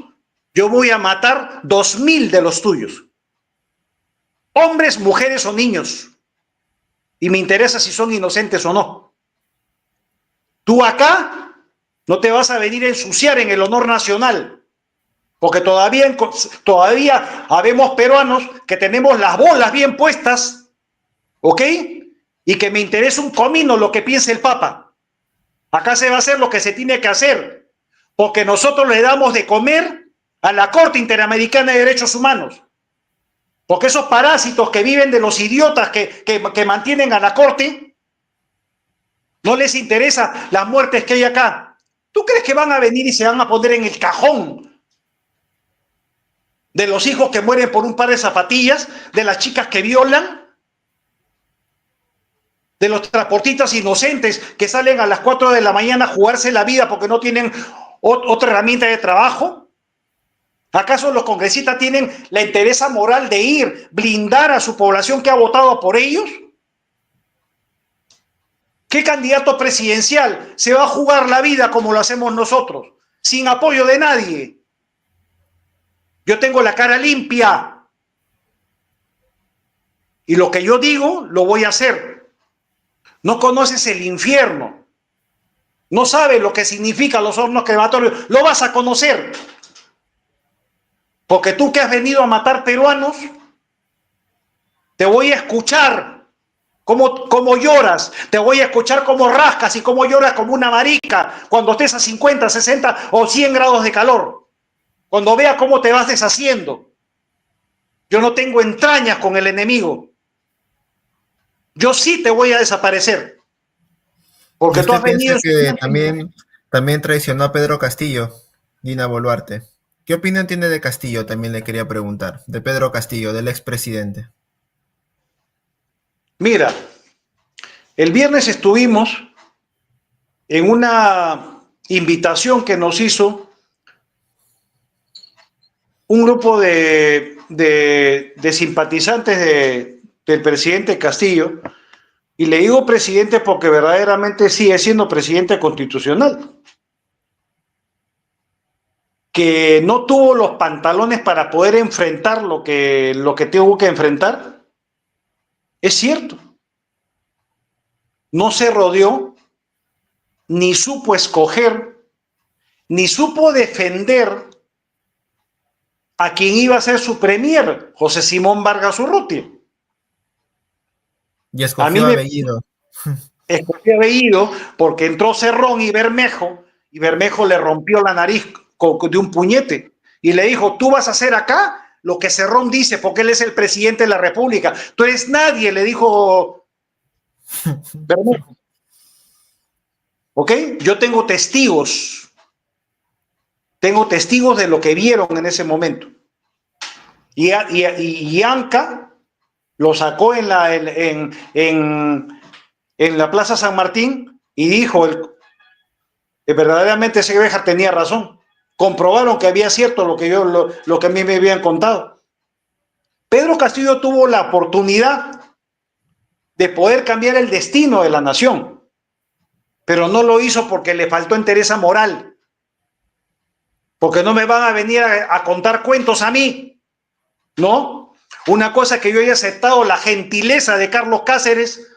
yo voy a matar 2.000 de los tuyos. Hombres, mujeres o niños. Y me interesa si son inocentes o no. Tú acá No te vas a venir a ensuciar en el honor nacional, porque todavía habemos peruanos que tenemos las bolas bien puestas, ¿ok? Y que me interesa un comino lo que piense el Papa. Acá se va a hacer lo que se tiene que hacer, porque nosotros le damos de comer a la Corte Interamericana de Derechos Humanos. Porque esos parásitos que viven de los idiotas que mantienen a la Corte, no les interesa las muertes que hay acá. ¿Tú crees que van a venir y se van a poner en el cajón de los hijos que mueren por un par de zapatillas, de las chicas que violan, de los transportistas inocentes que salen a las 4 de la mañana a jugarse la vida porque no tienen otra herramienta de trabajo? ¿Acaso los congresistas tienen la entereza moral de ir, blindar a su población que ha votado por ellos? ¿Qué candidato presidencial se va a jugar la vida como lo hacemos nosotros, sin apoyo de nadie? Yo tengo la cara limpia y lo que yo digo lo voy a hacer. No conoces el infierno, no sabes lo que significan los hornos crematorios, lo vas a conocer. Porque tú que has venido a matar peruanos, te voy a escuchar cómo lloras, te voy a escuchar cómo rascas y cómo lloras como una marica cuando estés a 50, 60 o 100 grados de calor. Cuando veas cómo te vas deshaciendo. Yo no tengo entrañas con el enemigo. Yo sí te voy a desaparecer. Porque tú has venido... que también traicionó a Pedro Castillo, Dina Boluarte. ¿Qué opinión tiene de Castillo? También le quería preguntar. De Pedro Castillo, del expresidente. Mira, el viernes estuvimos en una invitación que nos hizo un grupo de simpatizantes del presidente Castillo, y le digo presidente porque verdaderamente sigue siendo presidente constitucional, que no tuvo los pantalones para poder enfrentar lo que tuvo que enfrentar. Es cierto. No se rodeó, ni supo escoger, ni supo defender a quien iba a ser su premier, José Simón Vargas Urrutia. Y escogió a Bellido. Escogió a Bellido porque entró Cerrón y Bermejo le rompió la nariz de un puñete y le dijo: tú vas a hacer acá lo que Cerrón dice porque él es el presidente de la República. Tú eres nadie, le dijo Bermejo. ¿Ok? Yo tengo testigos de lo que vieron en ese momento. Y Anca lo sacó en la Plaza San Martín y dijo que verdaderamente Segbejar tenía razón. Comprobaron que había cierto lo que a mí me habían contado. Pedro Castillo tuvo la oportunidad de poder cambiar el destino de la nación, pero no lo hizo porque le faltó entereza moral, porque no me van a venir a contar cuentos a mí, ¿no? Una cosa que yo haya aceptado la gentileza de Carlos Cáceres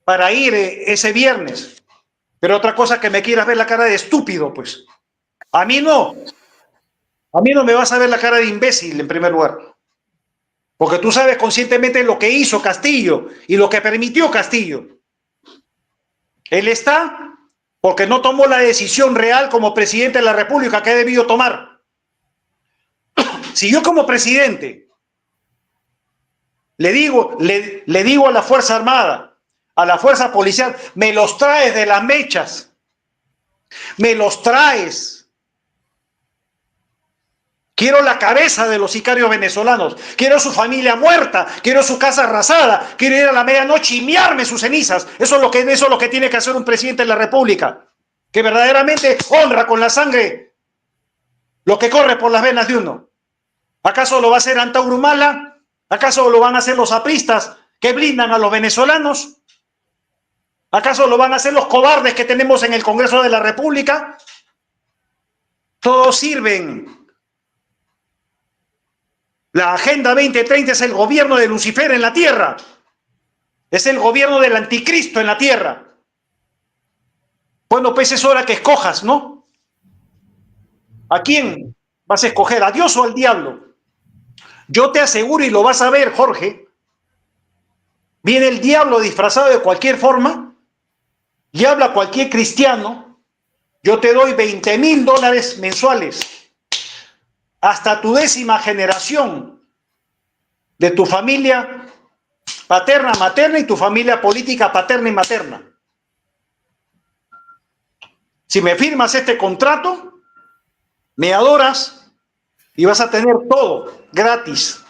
para ir ese viernes, pero otra cosa que me quieras ver la cara de estúpido, pues. A mí no me vas a ver la cara de imbécil en primer lugar, porque tú sabes conscientemente lo que hizo Castillo y lo que permitió Castillo. Él está porque no tomó la decisión real como presidente de la República que ha debido tomar. Si yo como presidente le digo a la Fuerza Armada, a la Fuerza Policial: me los traes de las mechas, me los traes. Quiero la cabeza de los sicarios venezolanos, quiero su familia muerta, quiero su casa arrasada, quiero ir a la medianoche y miarme sus cenizas. Eso es lo que tiene que hacer un presidente de la República, que verdaderamente honra con la sangre lo que corre por las venas de uno. ¿Acaso lo va a hacer Antauro Humala? ¿Acaso lo van a hacer los apristas que blindan a los venezolanos? ¿Acaso lo van a hacer los cobardes que tenemos en el Congreso de la República? Todos sirven. La Agenda 2030 es el gobierno de Lucifer en la tierra. Es el gobierno del anticristo en la tierra. Bueno, pues es hora que escojas, ¿no? ¿A quién vas a escoger? ¿A Dios o al diablo? Yo te aseguro, y lo vas a ver, Jorge, viene el diablo disfrazado de cualquier forma y habla a cualquier cristiano. Yo te doy $20,000 mensuales hasta tu 10ª generación de tu familia paterna, materna y tu familia política paterna y materna. Si me firmas este contrato, me adoras y vas a tener todo gratis.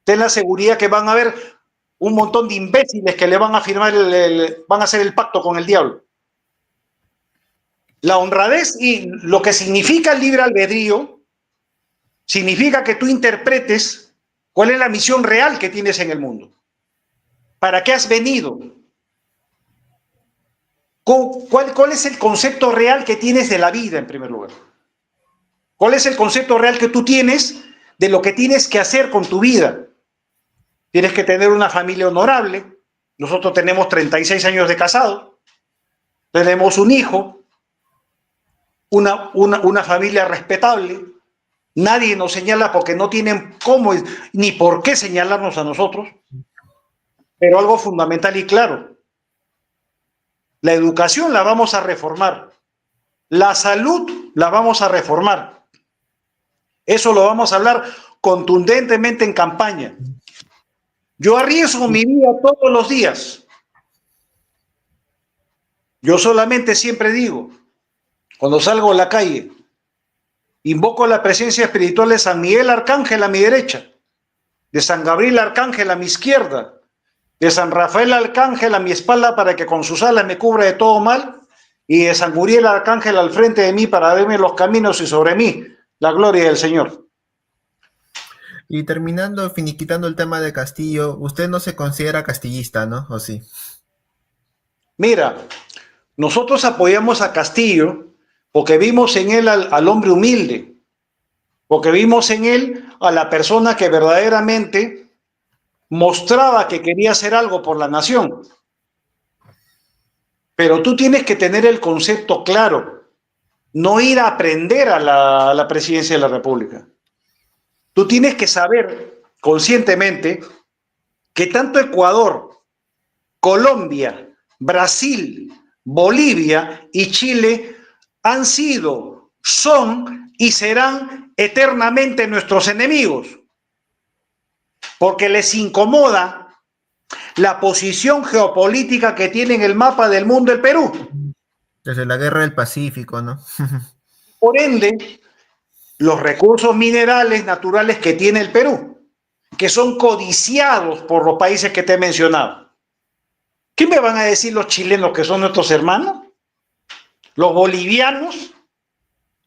Ten la seguridad que van a haber un montón de imbéciles que le van a firmar, van a hacer el pacto con el diablo. La honradez y lo que significa el libre albedrío significa que tú interpretes cuál es la misión real que tienes en el mundo. ¿Para qué has venido? ¿Cuál es el concepto real que tienes de la vida, en primer lugar? ¿Cuál es el concepto real que tú tienes de lo que tienes que hacer con tu vida? Tienes que tener una familia honorable. Nosotros tenemos 36 años de casado. Tenemos un hijo, una familia respetable. Nadie nos señala porque no tienen cómo ni por qué señalarnos a nosotros. Pero algo fundamental y claro, la educación la vamos a reformar, la salud la vamos a reformar. Eso lo vamos a hablar contundentemente en campaña. Yo arriesgo mi vida todos los días. Yo solamente siempre digo, cuando salgo a la calle, invoco la presencia espiritual de San Miguel Arcángel a mi derecha, de San Gabriel Arcángel a mi izquierda, de San Rafael Arcángel a mi espalda para que con sus alas me cubra de todo mal, y de San Muriel Arcángel al frente de mí para verme los caminos y sobre mí la gloria del Señor. Y terminando, finiquitando el tema de Castillo, usted no se considera castillista, ¿no? ¿O sí? Mira, nosotros apoyamos a Castillo porque vimos en él al hombre humilde, porque vimos en él a la persona que verdaderamente mostraba que quería hacer algo por la nación. Pero tú tienes que tener el concepto claro, no ir a aprender a la presidencia de la República. Tú tienes que saber conscientemente que tanto Ecuador, Colombia, Brasil, Bolivia y Chile han sido, son y serán eternamente nuestros enemigos, porque les incomoda la posición geopolítica que tiene en el mapa del mundo el Perú. Desde la Guerra del Pacífico, ¿no? Por ende, los recursos minerales naturales que tiene el Perú, que son codiciados por los países que te he mencionado. ¿Qué me van a decir los chilenos que son nuestros hermanos? Los bolivianos,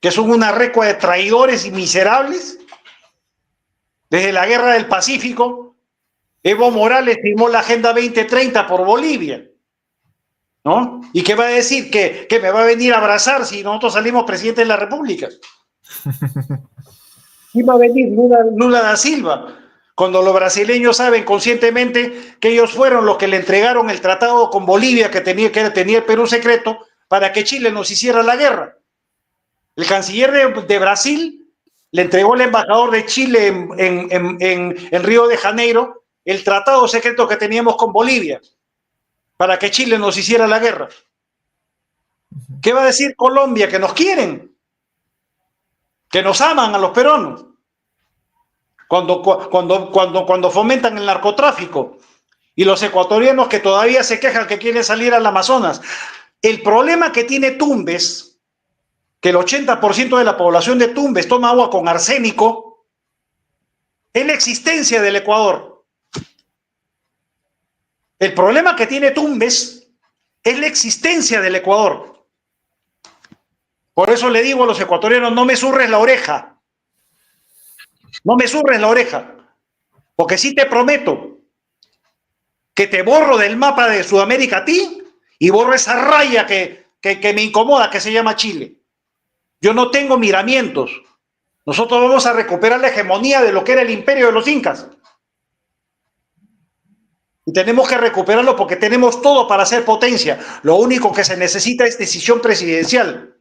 que son una recua de traidores y miserables. Desde la Guerra del Pacífico, Evo Morales firmó la Agenda 2030 por Bolivia, ¿no? ¿Y qué va a decir? ¿Que me va a venir a abrazar si nosotros salimos presidentes de la República? ¿Quién va a venir? Lula da Silva. Cuando los brasileños saben conscientemente que ellos fueron los que le entregaron el tratado con Bolivia que tenía el Perú secreto para que Chile nos hiciera la guerra. El canciller de Brasil le entregó al embajador de Chile en Río de Janeiro el tratado secreto que teníamos con Bolivia para que Chile nos hiciera la guerra. ¿Qué va a decir Colombia? Que nos quieren, que nos aman a los peruanos, cuando fomentan el narcotráfico, y los ecuatorianos que todavía se quejan que quieren salir al Amazonas. El problema que tiene Tumbes, que el 80% de la población de Tumbes toma agua con arsénico, es la existencia del Ecuador. El problema que tiene Tumbes es la existencia del Ecuador. Por eso le digo a los ecuatorianos, no me zurres la oreja. No me zurres la oreja. Porque sí te prometo que te borro del mapa de Sudamérica a ti y borro esa raya que me incomoda, que se llama Chile. Yo no tengo miramientos. Nosotros vamos a recuperar la hegemonía de lo que era el imperio de los incas. Y tenemos que recuperarlo porque tenemos todo para ser potencia. Lo único que se necesita es decisión presidencial.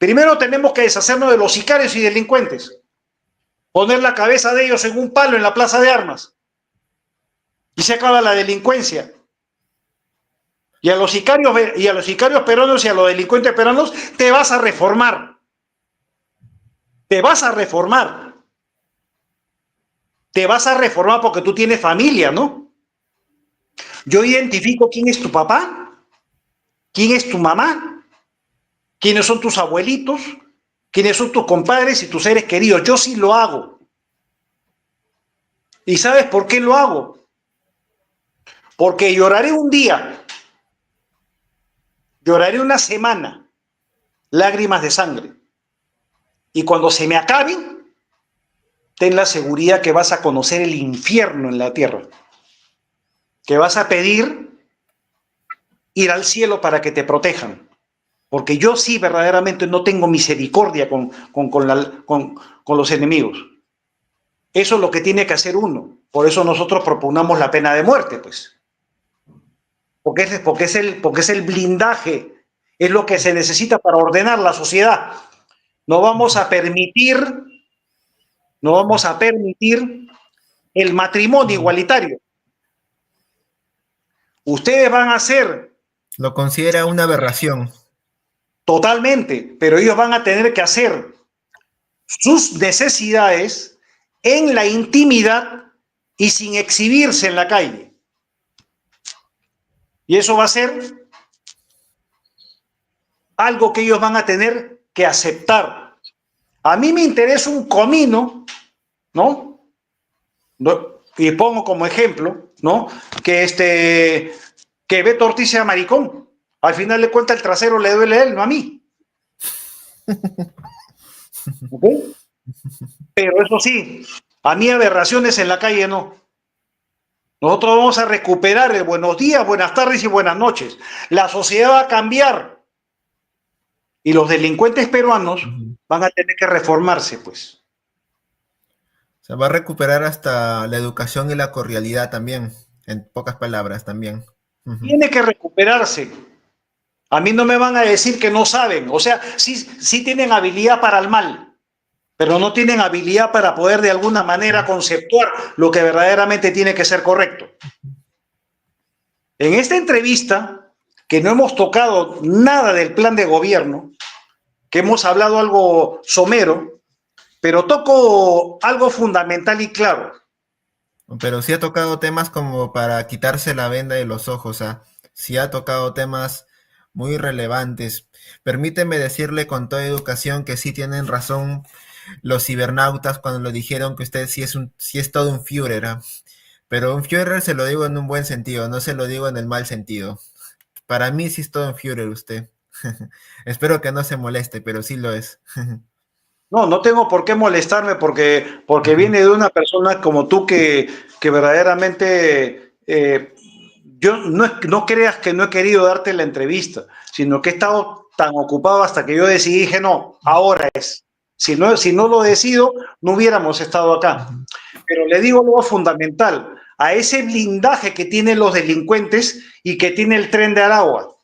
Primero tenemos que deshacernos de los sicarios y delincuentes, poner la cabeza de ellos en un palo en la plaza de armas y se acaba la delincuencia. Y a los sicarios peruanos y a los delincuentes peruanos te vas a reformar. Te vas a reformar. Te vas a reformar porque tú tienes familia, ¿no? Yo identifico quién es tu papá, quién es tu mamá, quiénes son tus abuelitos, quiénes son tus compadres y tus seres queridos. Yo sí lo hago. ¿Y sabes por qué lo hago? Porque lloraré un día, lloraré una semana, lágrimas de sangre. Y cuando se me acaben, ten la seguridad que vas a conocer el infierno en la tierra. Que vas a pedir ir al cielo para que te protejan. Porque yo sí verdaderamente no tengo misericordia con los enemigos. Eso es lo que tiene que hacer uno. Por eso nosotros propugnamos la pena de muerte, pues. Porque es el blindaje, es lo que se necesita para ordenar la sociedad. No vamos a permitir el matrimonio igualitario. Ustedes van a hacer... Lo considera una aberración. Totalmente, pero ellos van a tener que hacer sus necesidades en la intimidad y sin exhibirse en la calle. Y eso va a ser algo que ellos van a tener que aceptar. A mí me interesa un comino, ¿no? Y pongo como ejemplo, ¿no? Que Beto Ortiz sea maricón. Al final de cuentas el trasero le duele a él, no a mí. ¿Okay? Pero eso sí, a mí aberraciones en la calle no. Nosotros vamos a recuperar el buenos días, buenas tardes y buenas noches. La sociedad va a cambiar. Y los delincuentes peruanos van a tener que reformarse, pues. O sea, va a recuperar hasta la educación y la cordialidad también, en pocas palabras también. Tiene que recuperarse. A mí no me van a decir que no saben. O sea, sí tienen habilidad para el mal, pero no tienen habilidad para poder de alguna manera conceptuar lo que verdaderamente tiene que ser correcto. En esta entrevista, que no hemos tocado nada del plan de gobierno, que hemos hablado algo somero, pero toco algo fundamental y claro. Pero sí ha tocado temas como para quitarse la venda de los ojos, o sea, sí ha tocado temas muy relevantes. Permíteme decirle con toda educación que sí tienen razón los cibernautas cuando lo dijeron que usted sí es todo un Führer, ¿eh? Pero un Führer se lo digo en un buen sentido, no se lo digo en el mal sentido. Para mí sí es todo un Führer usted. Espero que no se moleste, pero sí lo es. No tengo por qué molestarme porque viene de una persona como tú que verdaderamente yo no creas que no he querido darte la entrevista, sino que he estado tan ocupado hasta que yo decidí, dije, no, ahora es. Si no lo decido, no hubiéramos estado acá. Pero le digo algo fundamental, a ese blindaje que tienen los delincuentes y que tiene el Tren de Aragua.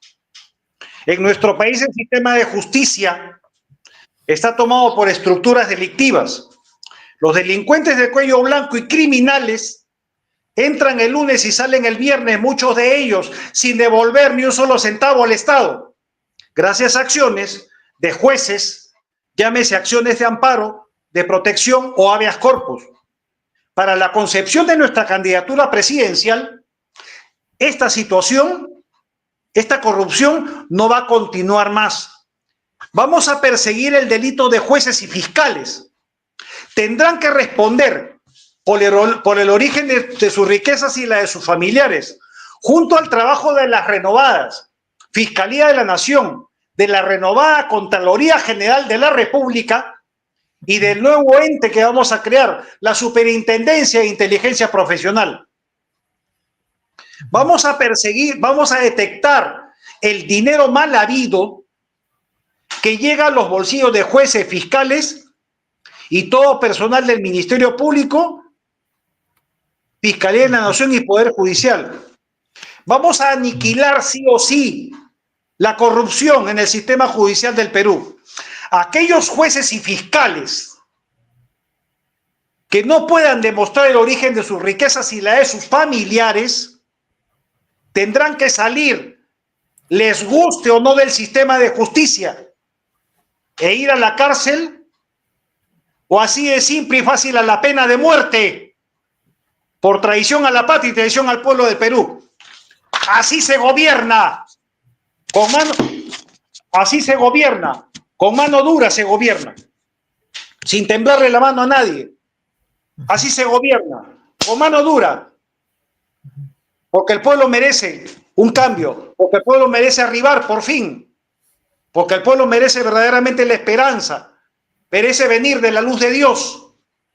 En nuestro país el sistema de justicia está tomado por estructuras delictivas. Los delincuentes de cuello blanco y criminales entran el lunes y salen el viernes, muchos de ellos sin devolver ni un solo centavo al Estado, gracias a acciones de jueces, llámese acciones de amparo, de protección o habeas corpus. Para la concepción de nuestra candidatura presidencial, esta situación, esta corrupción no va a continuar más. Vamos a perseguir el delito de jueces y fiscales. Tendrán que responder por el origen de sus riquezas y la de sus familiares, junto al trabajo de las renovadas Fiscalía de la Nación, de la renovada Contraloría General de la República y del nuevo ente que vamos a crear, la Superintendencia de Inteligencia Profesional. Vamos a perseguir, vamos a detectar el dinero mal habido que llega a los bolsillos de jueces, fiscales y todo personal del Ministerio Público, Fiscalía de la Nación y Poder Judicial. Vamos a aniquilar sí o sí la corrupción en el sistema judicial del Perú. Aquellos jueces y fiscales que no puedan demostrar el origen de sus riquezas y la de sus familiares, tendrán que salir, les guste o no del sistema de justicia, e ir a la cárcel, o así de simple y fácil a la pena de muerte, por traición a la patria y traición al pueblo del Perú. Así se gobierna, así se gobierna, con mano dura se gobierna, sin temblarle la mano a nadie. Así se gobierna, con mano dura, porque el pueblo merece un cambio, porque el pueblo merece arribar por fin, porque el pueblo merece verdaderamente la esperanza, merece venir de la luz de Dios,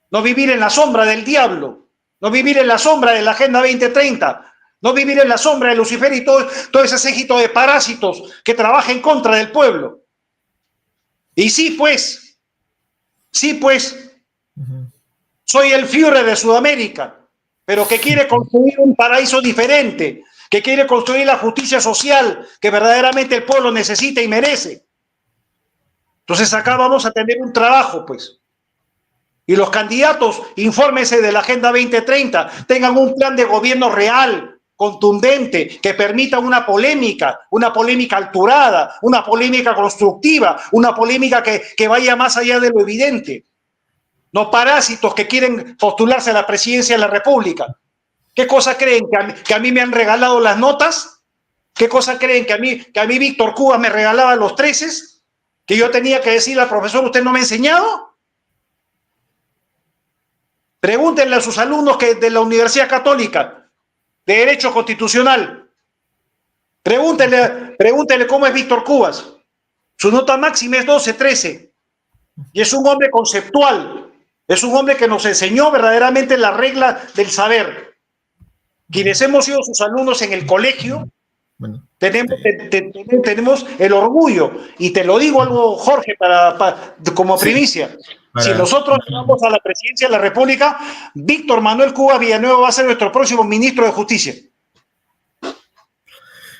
no vivir en la sombra del diablo, no vivir en la sombra de la Agenda 2030, no vivir en la sombra de Lucifer y todo ese séquito de parásitos que trabaja en contra del pueblo. Y sí, pues, soy el Führer de Sudamérica, pero que quiere construir un paraíso diferente, que quiere construir la justicia social que verdaderamente el pueblo necesita y merece. Entonces acá vamos a tener un trabajo, pues. Y los candidatos, infórmense de la Agenda 2030, tengan un plan de gobierno real, contundente, que permita una polémica alturada, una polémica constructiva, una polémica que vaya más allá de lo evidente. No parásitos que quieren postularse a la presidencia de la República. ¿Qué cosa creen? ¿Que a mí me han regalado las notas? ¿Qué cosa creen? ¿Que a mí Víctor Cubas me regalaba los 13? ¿Que yo tenía que decirle al profesor, usted no me ha enseñado? Pregúntenle a sus alumnos de la Universidad Católica de Derecho Constitucional. Pregúntenle cómo es Víctor Cubas. Su nota máxima es 12, 13. Y es un hombre conceptual. Es un hombre que nos enseñó verdaderamente la regla del saber. Quienes hemos sido sus alumnos en el colegio, tenemos el orgullo. Y te lo digo algo, Jorge, como primicia. Si nosotros vamos a la presidencia de la República, Víctor Manuel Cubas Villanueva va a ser nuestro próximo ministro de Justicia.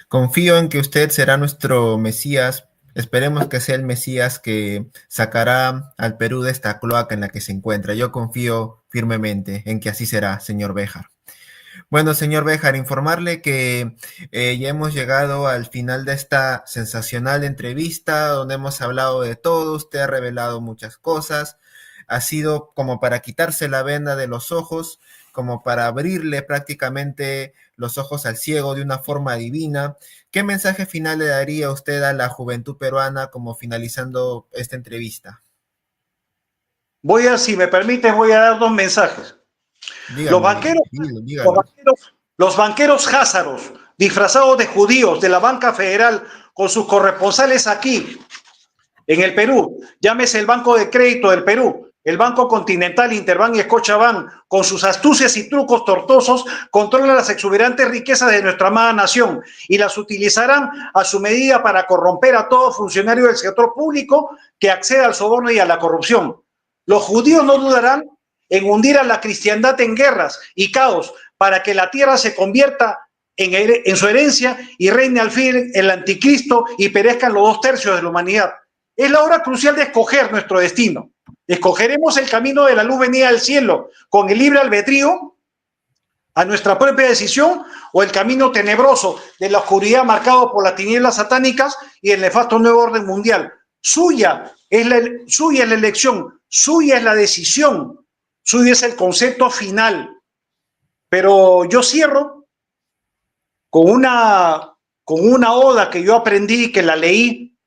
Confío en que usted será nuestro Mesías. Esperemos que sea el Mesías que sacará al Perú de esta cloaca en la que se encuentra. Yo confío firmemente en que así será, señor Béjar. Bueno, señor Béjar, informarle que ya hemos llegado al final de esta sensacional entrevista donde hemos hablado de todo. Usted ha revelado muchas cosas. Ha sido como para quitarse la venda de los ojos, como para abrirle prácticamente los ojos al ciego de una forma divina. ¿Qué mensaje final le daría usted a la juventud peruana como finalizando esta entrevista? Si me permite, voy a dar 2 mensajes. Dígame, los banqueros házaros, disfrazados de judíos de la banca federal, con sus corresponsales aquí, en el Perú, llámese el Banco de Crédito del Perú, el Banco Continental, Interbank y Scotiabank, con sus astucias y trucos tortuosos, controlan las exuberantes riquezas de nuestra amada nación y las utilizarán a su medida para corromper a todo funcionario del sector público que acceda al soborno y a la corrupción. Los judíos no dudarán en hundir a la cristiandad en guerras y caos para que la tierra se convierta en su herencia y reine al fin el anticristo y perezcan los 2/3 de la humanidad. Es la hora crucial de escoger nuestro destino. ¿Escogeremos el camino de la luz venida del cielo con el libre albedrío a nuestra propia decisión o el camino tenebroso de la oscuridad marcado por las tinieblas satánicas y el nefasto nuevo orden mundial? Suya es la elección, suya es la decisión, suyo es el concepto final. Pero yo cierro con una oda que yo aprendí, que la leí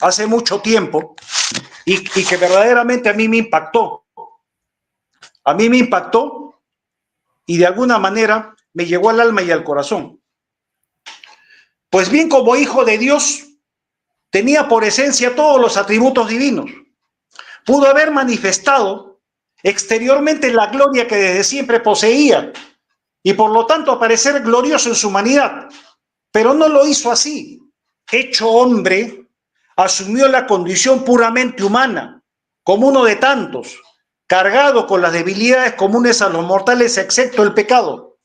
hace mucho tiempo y que verdaderamente a mí me impactó. A mí me impactó y de alguna manera me llegó al alma y al corazón. Pues bien, como hijo de Dios, tenía por esencia todos los atributos divinos. Pudo haber manifestado exteriormente la gloria que desde siempre poseía y por lo tanto aparecer glorioso en su humanidad, pero no lo hizo así. Hecho hombre, asumió la condición puramente humana, como uno de tantos, cargado con las debilidades comunes a los mortales excepto el pecado.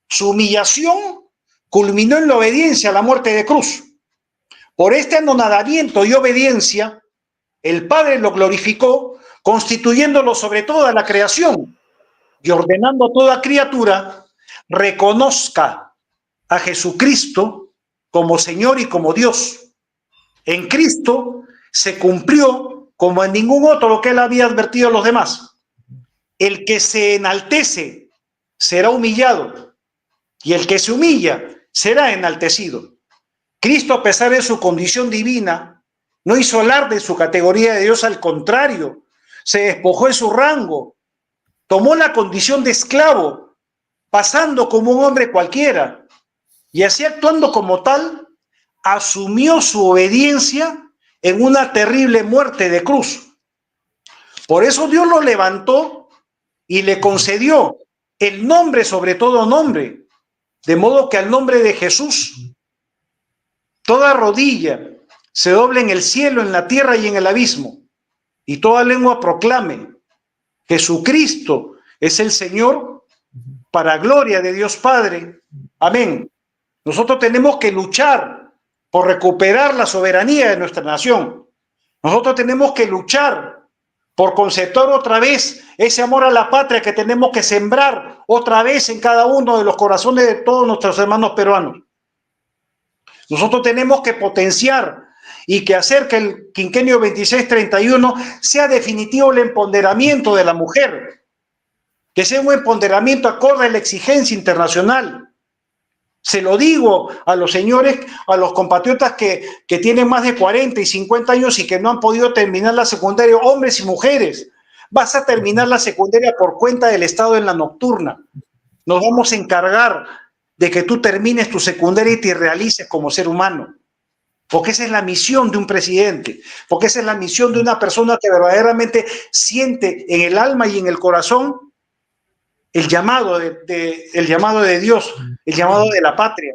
Su humillación culminó en la obediencia a la muerte de cruz. Por este anonadamiento y obediencia, el Padre lo glorificó, constituyéndolo sobre toda la creación y ordenando a toda criatura reconozca a Jesucristo como Señor y como Dios. En Cristo se cumplió, como en ningún otro, lo que él había advertido a los demás. El que se enaltece será humillado, y el que se humilla será enaltecido. Cristo, a pesar de su condición divina, no hizo alarde de su categoría de Dios, al contrario, se despojó de su rango, tomó la condición de esclavo, pasando como un hombre cualquiera, y así, actuando como tal, asumió su obediencia en una terrible muerte de cruz. Por eso Dios lo levantó y le concedió el nombre sobre todo nombre, de modo que al nombre de Jesús toda rodilla se doble en el cielo, en la tierra y en el abismo, y toda lengua proclame: Jesucristo es el Señor, para gloria de Dios Padre. Amén. Nosotros tenemos que luchar por recuperar la soberanía de nuestra nación. Nosotros tenemos que luchar por conceptuar otra vez ese amor a la patria que tenemos que sembrar otra vez en cada uno de los corazones de todos nuestros hermanos peruanos. Nosotros tenemos que potenciar y que hacer que el quinquenio 26-31 sea definitivo el empoderamiento de la mujer, que sea un empoderamiento acorde a la exigencia internacional. Se lo digo a los señores, a los compatriotas que tienen más de 40 y 50 años y que no han podido terminar la secundaria, hombres y mujeres. Vas a terminar la secundaria por cuenta del Estado en la nocturna. Nos vamos a encargar de que tú termines tu secundaria y te realices como ser humano. Porque esa es la misión de un presidente, porque esa es la misión de una persona que verdaderamente siente en el alma y en el corazón el llamado de Dios, el llamado de la patria.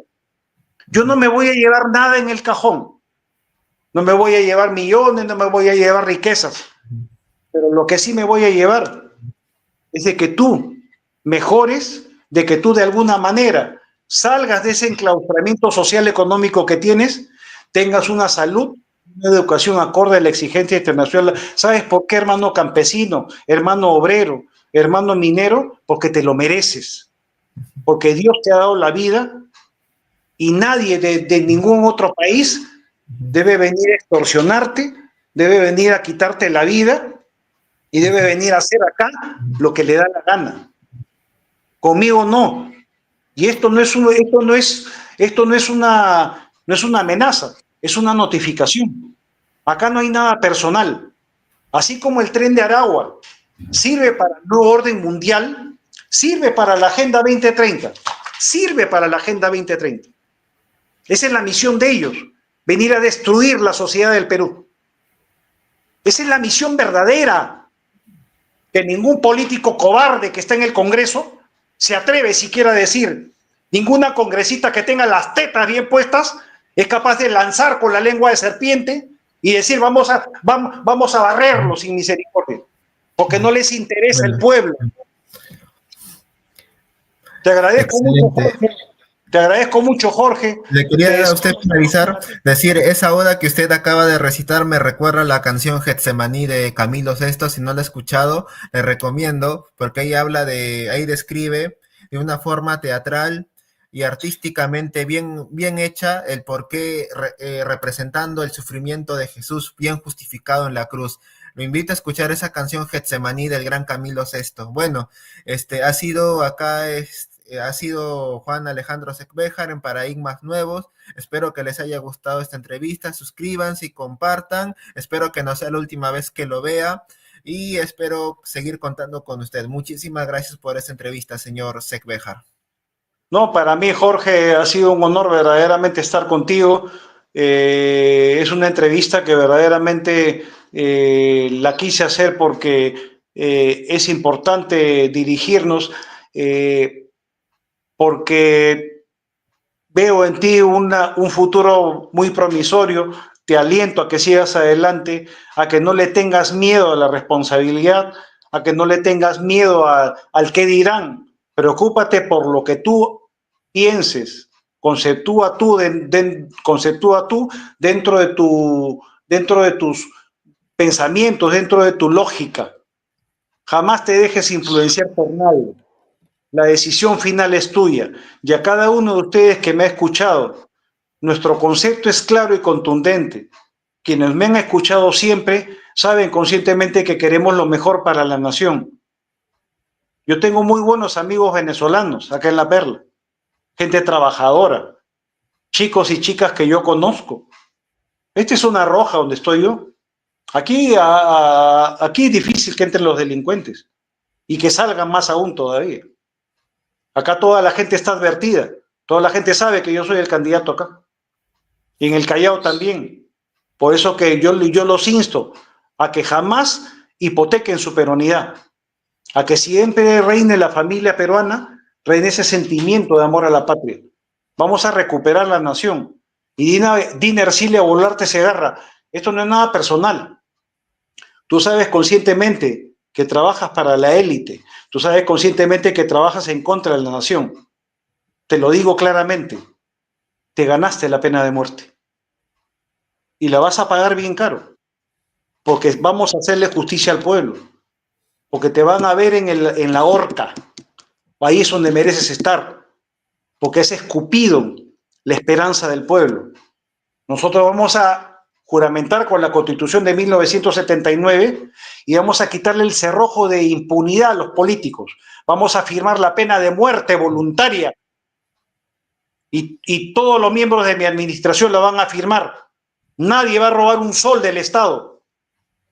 Yo no me voy a llevar nada en el cajón, no me voy a llevar millones, no me voy a llevar riquezas, pero lo que sí me voy a llevar es de que tú mejores, de que tú de alguna manera salgas de ese enclaustramiento social económico que tienes, tengas una salud, una educación acorde a la exigencia internacional. ¿Sabes por qué, hermano campesino, hermano obrero, hermano minero? Porque te lo mereces, porque Dios te ha dado la vida y nadie de ningún otro país debe venir a extorsionarte, debe venir a quitarte la vida y debe venir a hacer acá lo que le da la gana. Conmigo no. Y esto no es una amenaza, es una notificación. Acá no hay nada personal. Así como el Tren de Aragua sirve para el nuevo orden mundial, sirve para la Agenda 2030, sirve para la Agenda 2030. Esa es la misión de ellos, venir a destruir la sociedad del Perú. Esa es la misión verdadera, que ningún político cobarde que está en el Congreso se atreve siquiera a decir. Ninguna congresista que tenga las tetas bien puestas es capaz de lanzar con la lengua de serpiente y decir vamos a barrerlo sin misericordia, porque no les interesa el pueblo. Te agradezco mucho, Jorge. Te agradezco mucho, Jorge. Le quería a usted finalizar, decir, esa oda que usted acaba de recitar me recuerda a la canción Getsemaní de Camilo Sesto. Si no la ha escuchado, le recomiendo, porque ahí describe de una forma teatral y artísticamente bien hecha el porqué, representando el sufrimiento de Jesús bien justificado en la cruz. Lo invito a escuchar esa canción Getsemaní del gran Camilo Sesto. Bueno, ha sido Juan Alejandro Segbéjar en Paradigmas Nuevos. Espero que les haya gustado esta entrevista. Suscríbanse y compartan. Espero que no sea la última vez que lo vea y espero seguir contando con usted. Muchísimas gracias por esta entrevista, señor Segbéjar. No, para mí, Jorge, ha sido un honor verdaderamente estar contigo. Es una entrevista que verdaderamente la quise hacer porque es importante dirigirnos, porque veo en ti un futuro muy promisorio. Te aliento a que sigas adelante, a que no le tengas miedo a la responsabilidad, a que no le tengas miedo al qué dirán. Preocúpate por lo que tú pienses, conceptúa tú dentro de tus pensamientos, dentro de tu lógica. Jamás te dejes influenciar por nadie. La decisión final es tuya. Y a cada uno de ustedes que me ha escuchado, nuestro concepto es claro y contundente. Quienes me han escuchado siempre saben conscientemente que queremos lo mejor para la nación. Yo tengo muy buenos amigos venezolanos acá en La Perla, gente trabajadora, chicos y chicas que yo conozco. Esta es una roja donde estoy yo. Aquí es difícil que entren los delincuentes y que salgan más aún todavía. Acá toda la gente está advertida, toda la gente sabe que yo soy el candidato acá. Y en el Callao también. Por eso que yo los insto a que jamás hipotequen su peronidad, a que siempre reine la familia peruana, reine ese sentimiento de amor a la patria. Vamos a recuperar la nación. Y Dina Ercilia Boluarte Segarra, esto no es nada personal. Tú sabes conscientemente que trabajas para la élite, tú sabes conscientemente que trabajas en contra de la nación. Te lo digo claramente, te ganaste la pena de muerte. Y la vas a pagar bien caro, porque vamos a hacerle justicia al pueblo, porque te van a ver en la horca, ahí es donde mereces estar, porque es escupido la esperanza del pueblo. Nosotros vamos a juramentar con la Constitución de 1979 y vamos a quitarle el cerrojo de impunidad a los políticos. Vamos a firmar la pena de muerte voluntaria y todos los miembros de mi administración la van a firmar. Nadie va a robar un sol del Estado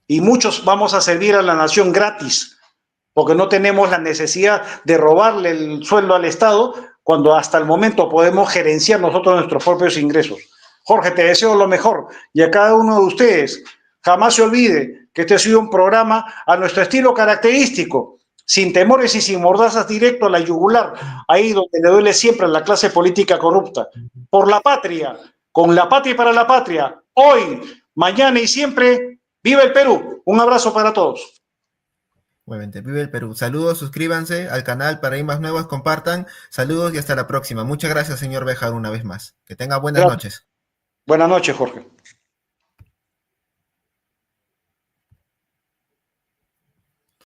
y muchos vamos a servir a la nación gratis porque no tenemos la necesidad de robarle el sueldo al Estado cuando hasta el momento podemos gerenciar nosotros nuestros propios ingresos. Jorge, te deseo lo mejor y a cada uno de ustedes jamás se olvide que este ha sido un programa a nuestro estilo característico, sin temores y sin mordazas, directo a la yugular, ahí donde le duele siempre a la clase política corrupta. Por la patria, con la patria y para la patria, hoy, mañana y siempre, ¡viva el Perú! Un abrazo para todos. Obviamente, vive el Perú. Saludos, suscríbanse al canal para ir más nuevos, compartan. Saludos y hasta la próxima. Muchas gracias, señor Béjar, una vez más. Que tenga buenas Gracias. noches. Buenas noches, Jorge.